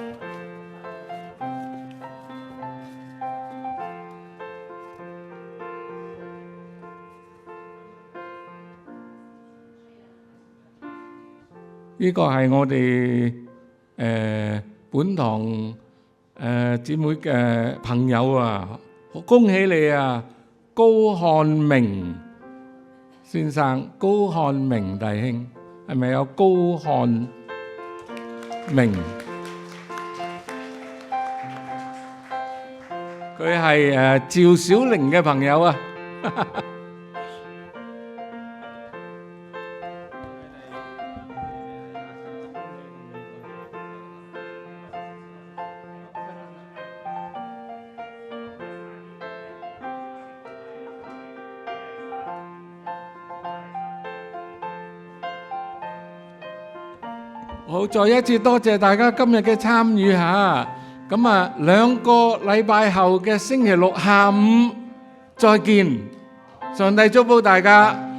呢個係我哋本堂姊妹嘅朋友恭喜你高漢明先生，高漢明弟兄。係咪有高漢明？佢係趙小玲嘅朋友好，再一次多謝大家今日嘅參與咁2個禮拜後嘅星期六下午再見，上帝祝福大家。